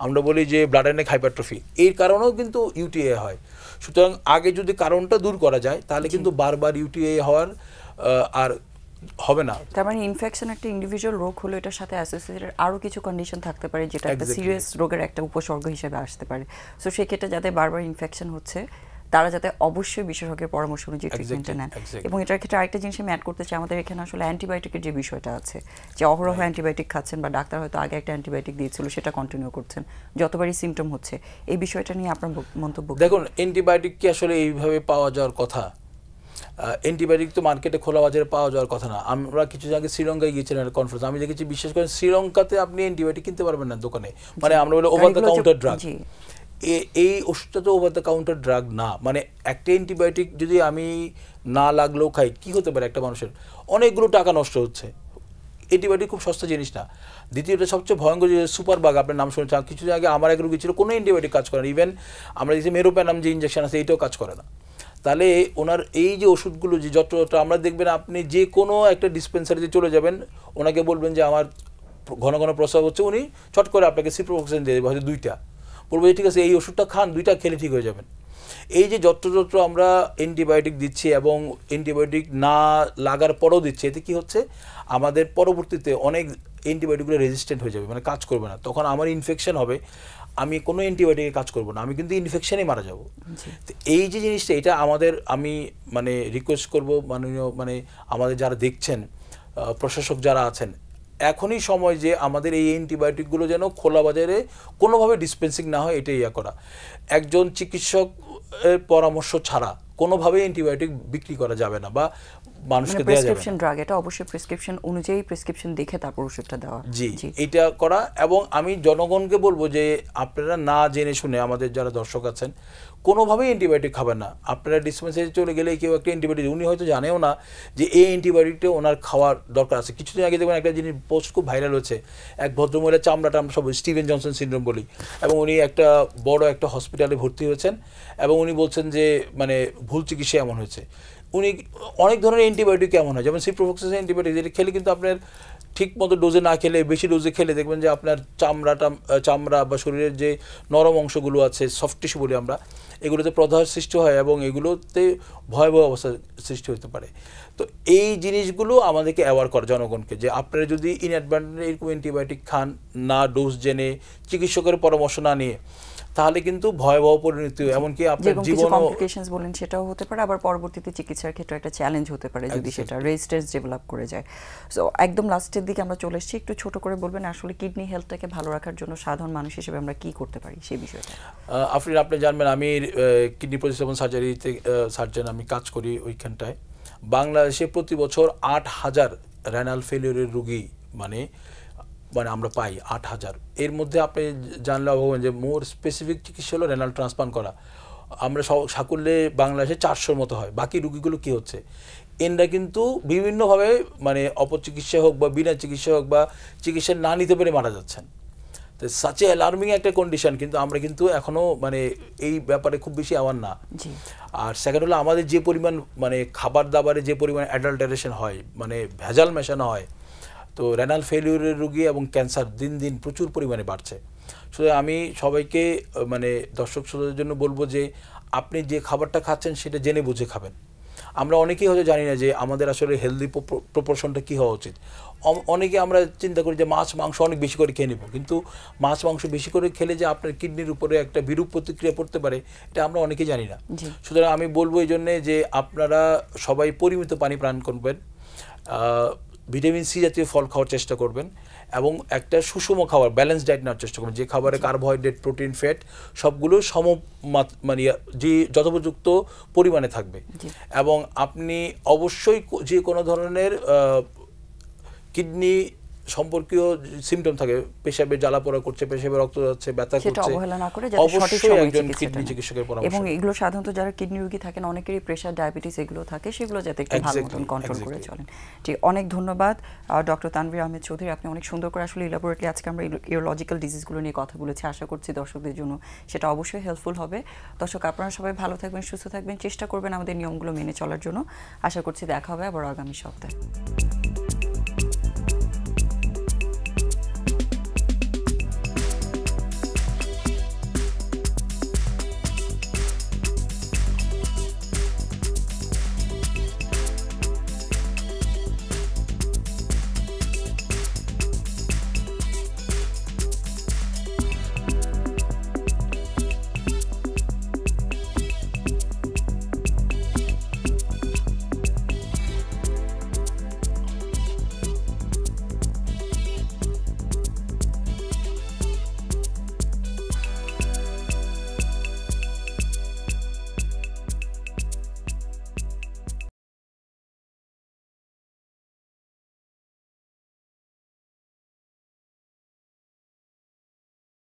আমরা বলি যে ব্লাডারনেক হাইপারট্রফি, এর কারণেও কিন্তু ইউটিআই হয়। সুতরাং আগে যদি কারণটা দূর করা যায় তাহলে কিন্তু বারবার ইউটিআই হওয়ার আর হবে না। তার মানে ইনফেকশন একটা ইন্ডিভিজুয়াল রোগ হলো, এটার সাথে অ্যাসোসিয়েটেড আরও কিছু কন্ডিশন থাকতে পারে যেটা একটা সিরিয়াস রোগের একটা উপসর্গ হিসেবে আসতে পারে। সো সেক্ষেত্রে যাদের বারবার ইনফেকশন হচ্ছে তারা যাতে অবশ্যই বিশেষজ্ঞের পরামর্শ অনুযায়ী ট্রিটমেন্টটা নেন। এবং এটার ক্ষেত্রে আরেকটা জিনিস আমি অ্যাড করতে চাই, আমাদের এখানে আসলে অ্যান্টিবায়োটিকের যে বিষয়টা আছে, যে অহরহ অ্যান্টিবায়োটিক খাচ্ছেন বা ডাক্তার হয়তো আগে একটা অ্যান্টিবায়োটিক দিয়েছিল সেটা কন্টিনিউ করছেন, যতবারই সিমটম হচ্ছে, এই বিষয়টা নিয়ে আপনার মন্তব্য? দেখুন, অ্যান্টিবায়োটিক কি আসলে এইভাবে পাওয়া যাওয়ার কথা? অ্যান্টিবায়োটিক তো মার্কেটে খোলা বাজারে পাওয়া যাওয়ার কথা না। আমরা কিছু আগে শ্রীলঙ্কায় গিয়েছিলাম একটা কনফারেন্স, আমি দেখেছি বিশেষ করে শ্রীলঙ্কাতে আপনি অ্যান্টিবায়োটিক কিনতে পারবেন না দোকানে, মানে আমরা বলি ওভার দ্য কাউন্টার ড্রাগ। এই ওষুধটা তো ওভার দ্য কাউন্টার ড্রাগ না। মানে একটা অ্যান্টিবায়োটিক যদি আমি না লাগলেও খাই, কি হতে পারে একটা মানুষের? অনেকগুলো টাকা নষ্ট হচ্ছে। অ্যান্টিবায়োটিক খুব সস্তা জিনিস না। দ্বিতীয়টা সবচেয়ে ভয়ঙ্কর যে সুপার বাগ, আপনার নাম শুনেছেন, কিছুদিন আগে আমার এক রোগী ছিল, কোনো অ্যান্টিবায়োটিক কাজ করে না। ইভেন আমরা দেখছি মেরোপ্যানাম যে ইঞ্জেকশন আছে এইটাও কাজ করে না। তাহলে ওনার এই যে ওষুধগুলো যে যত আমরা দেখবেন, আপনি যে কোনো একটা ডিসপেন্সারিতে চলে যাবেন, ওনাকে বলবেন যে আমার ঘন ঘন প্রস্রাব হচ্ছে, উনি চট করে আপনাকে সিপ্রোফ্লক্সাসিন দিয়ে দেবে, হয়তো 2টা, বলবো যে ঠিক আছে এই ওষুধটা খান, 2টা খেলে ঠিক হয়ে যাবেন। এই যে যত্র আমরা অ্যান্টিবায়োটিক দিচ্ছি এবং অ্যান্টিবায়োটিক না লাগার পরও দিচ্ছি, এতে কি হচ্ছে, আমাদের পরবর্তীতে অনেক অ্যান্টিবায়োটিকগুলো রেজিস্ট্যান্ট হয়ে যাবে, মানে কাজ করবে না। তখন আমার ইনফেকশন হবে, আমি কোনো অ্যান্টিবায়োটিকে কাজ করবো না, আমি কিন্তু ইনফেকশনেই মারা যাবো। তো এই যে জিনিসটা, এটা আমাদের, আমি মানে রিকোয়েস্ট করবো মাননীয়, মানে আমাদের যারা দেখছেন, প্রশাসক যারা আছেন, এখনই সময় যে আমাদের এই অ্যান্টিবায়োটিকগুলো যেন খোলা বাজারে কোনোভাবে ডিসপেন্সিং না হয়, এটাই ইয়া করা। একজন চিকিৎসকের পরামর্শ ছাড়া কোনোভাবেই অ্যান্টিবায়োটিক বিক্রি করা যাবে না বা মানুষকে দেওয়া যাবে না। প্রেসক্রিপশন ড্রাগ, এটা অবশ্যই প্রেসক্রিপশন অনুযায়ী প্রেসক্রিপশন দেখে তারপর ওষুধটা দেওয়া। জি, এটা করা। এবং আমি জনগণকে বলবো যে আপনারা না জেনে শুনে, আমাদের যারা দর্শক আছেন, কোনোভাবেই অ্যান্টিবায়োটিক খাবেন না। আপনারা ডিসপেন্সারি চলে গেলে কেউ একটা অ্যান্টিবায়োটিক, উনি হয়তো জানেও না যে এই অ্যান্টিবায়োটিকটা ওনার খাওয়ার দরকার আছে। কিছুদিন আগে দেখবেন একটা জিনিস পোস্ট খুব ভাইরাল হচ্ছে, এক ভদ্রমহিলার চামড়াটা আমরা সব স্টিভেন জনসন সিনড্রোম বলি, এবং উনি একটা বড় একটা হসপিটালে ভর্তি হয়েছেন এবং উনি বলছেন যে মানে ভুল চিকিৎসা এমন হয়েছে। উনি অনেক ধরনের অ্যান্টিবায়োটিক এমন হয়, যেমন সিপ্রোফ্লক্সাসিন অ্যান্টিবায়োটিক, যেটা খেলে কিন্তু আপনার ঠিক মতো ডোজে না খেলে, বেশি ডোজে খেলে দেখবেন যে আপনার চামড়া বা শরীরের যে নরম অংশগুলো আছে, সফট টিস্যু বলি আমরা, এগুলোতে প্রদাহ সৃষ্টি হয় এবং এগুলোতে ভয়াবহ অবস্থা সৃষ্টি হতে পারে। তো এই জিনিসগুলো আমাদেরকে অ্যাওয়ার করে জনগণকে, যে আপনারা যদি ইনঅ্যাডভান্টেজ এরকম অ্যান্টিবায়োটিক খান না, ডোজ জেনে, চিকিৎসকের পরামর্শ না নিয়ে, তাহলে কিন্তু ভয়াবহ পরিণতি, এমনকি আপনার জীবন কমপ্লিকেশনস বলেন সেটাও হতে পারে, আবার পরবর্তীতে চিকিৎসার ক্ষেত্রে একটা চ্যালেঞ্জ হতে পারে যদি সেটা রেজিস্ট্যান্স ডেভেলপ করে যায়। সো একদম লাস্টের দিকে আমরা চলে এসেছি, একটু ছোট করে বলবেন আসলে কিডনি হেলথটাকে ভালো রাখার জন্য সাধারণ মানুষ হিসেবে আমরা কি করতে পারি সেই বিষয়টা? আপনি জানবেন আমি কিডনি প্রতিস্থাপন সার্জারিতে সার্জন, আমি কাজ করি ওইখানটায়। বাংলাদেশে প্রতি বছর 8,000 রেনাল ফেলিওরের রোগী মানে আমরা পাই 8,000। এর মধ্যে আপনি জানলে অবাক হবেন যে মোর স্পেসিফিক চিকিৎসা হলো রেনাল ট্রান্সপ্লান্ট করা। আমরা সাকুল্যে বাংলাদেশে 400-র মতো হয়। বাকি রুগীগুলো কি হচ্ছে, এনরা কিন্তু বিভিন্নভাবে মানে অপচিকিৎসা হোক বা বিনা চিকিৎসা হোক বা চিকিৎসা না নিতে পেরে মারা যাচ্ছেন। তো সাচে অ্যালার্মিং একটা কন্ডিশন, কিন্তু আমরা কিন্তু এখনও মানে এই ব্যাপারে খুব বেশি অ্যাওয়ার না। আর সেকেন্ড হলো আমাদের যে পরিমাণ মানে খাবার দাবারে যে পরিমাণ অ্যাডাল্টারেশন হয়, মানে ভেজাল মেশানো হয়, তো রেনাল ফেলিউরের রোগী এবং ক্যান্সার দিন দিন প্রচুর পরিমাণে বাড়ছে। সুতরাং আমি সবাইকে মানে দর্শক শ্রোতাদের জন্য বলবো যে আপনি যে খাবারটা খাচ্ছেন সেটা জেনে বুঝে খাবেন। আমরা অনেকেই হয়তো জানি না যে আমাদের আসলে হেলদি প্রপোর্শনটা কী হওয়া উচিত। অনেকে আমরা চিন্তা করি যে মাছ মাংস অনেক বেশি করে খেয়ে নেব, কিন্তু মাছ মাংস বেশি করে খেলে যে আপনার কিডনির উপরে একটা বিরূপ প্রতিক্রিয়া পড়তে পারে, এটা আমরা অনেকেই জানি না। সুতরাং আমি বলবো এই জন্যে যে আপনারা সবাই পরিমিত পানি পান করবেন, ভিটামিন সি জাতীয় ফল খাওয়ার চেষ্টা করবেন এবং একটা সুষম খাবার, ব্যালেন্স ডায়েট নেওয়ার চেষ্টা করবেন, যে খাবারে কার্বোহাইড্রেট, প্রোটিন, ফ্যাট সবগুলো মানে যে যথোপযুক্ত পরিমাণে থাকবে। এবং আপনি অবশ্যই যে কোনো ধরনের কিডনি সম্পর্কীয় সিমটম থাকে, পেশাবে জ্বালা পোড়া করছে, পেশাবে রক্ত যাচ্ছে, ব্যথা করছে, অবশ্যই একজন কিডনি চিকিৎসকের পরামর্শ। এবং এগুলো সাধারণত যারা কিডনি রোগী থাকেন অনেকেরই প্রেশার, ডায়াবেটিস এগুলো থাকে, সেগুলো যাতে একটু ভালো মতন কন্ট্রোল করে চলেন। ঠিক, অনেক ধন্যবাদ ডক্টর তানভীর আহমেদ চৌধুরী, আপনি অনেক সুন্দর করে আসলে ইলাবোরেটলি আজকে আমরা ইউরোলজিক্যাল ডিজিজগুলো নিয়ে কথা বলেছি। আশা করছি দর্শকদের জন্য সেটা অবশ্যই হেল্পফুল হবে। দর্শক, আপনারা সবাই ভালো থাকবেন, সুস্থ থাকবেন, চেষ্টা করবেন আমাদের নিয়মগুলো মেনে চলার জন্য। আশা করছি দেখা হবে আবার আগামী সপ্তাহে।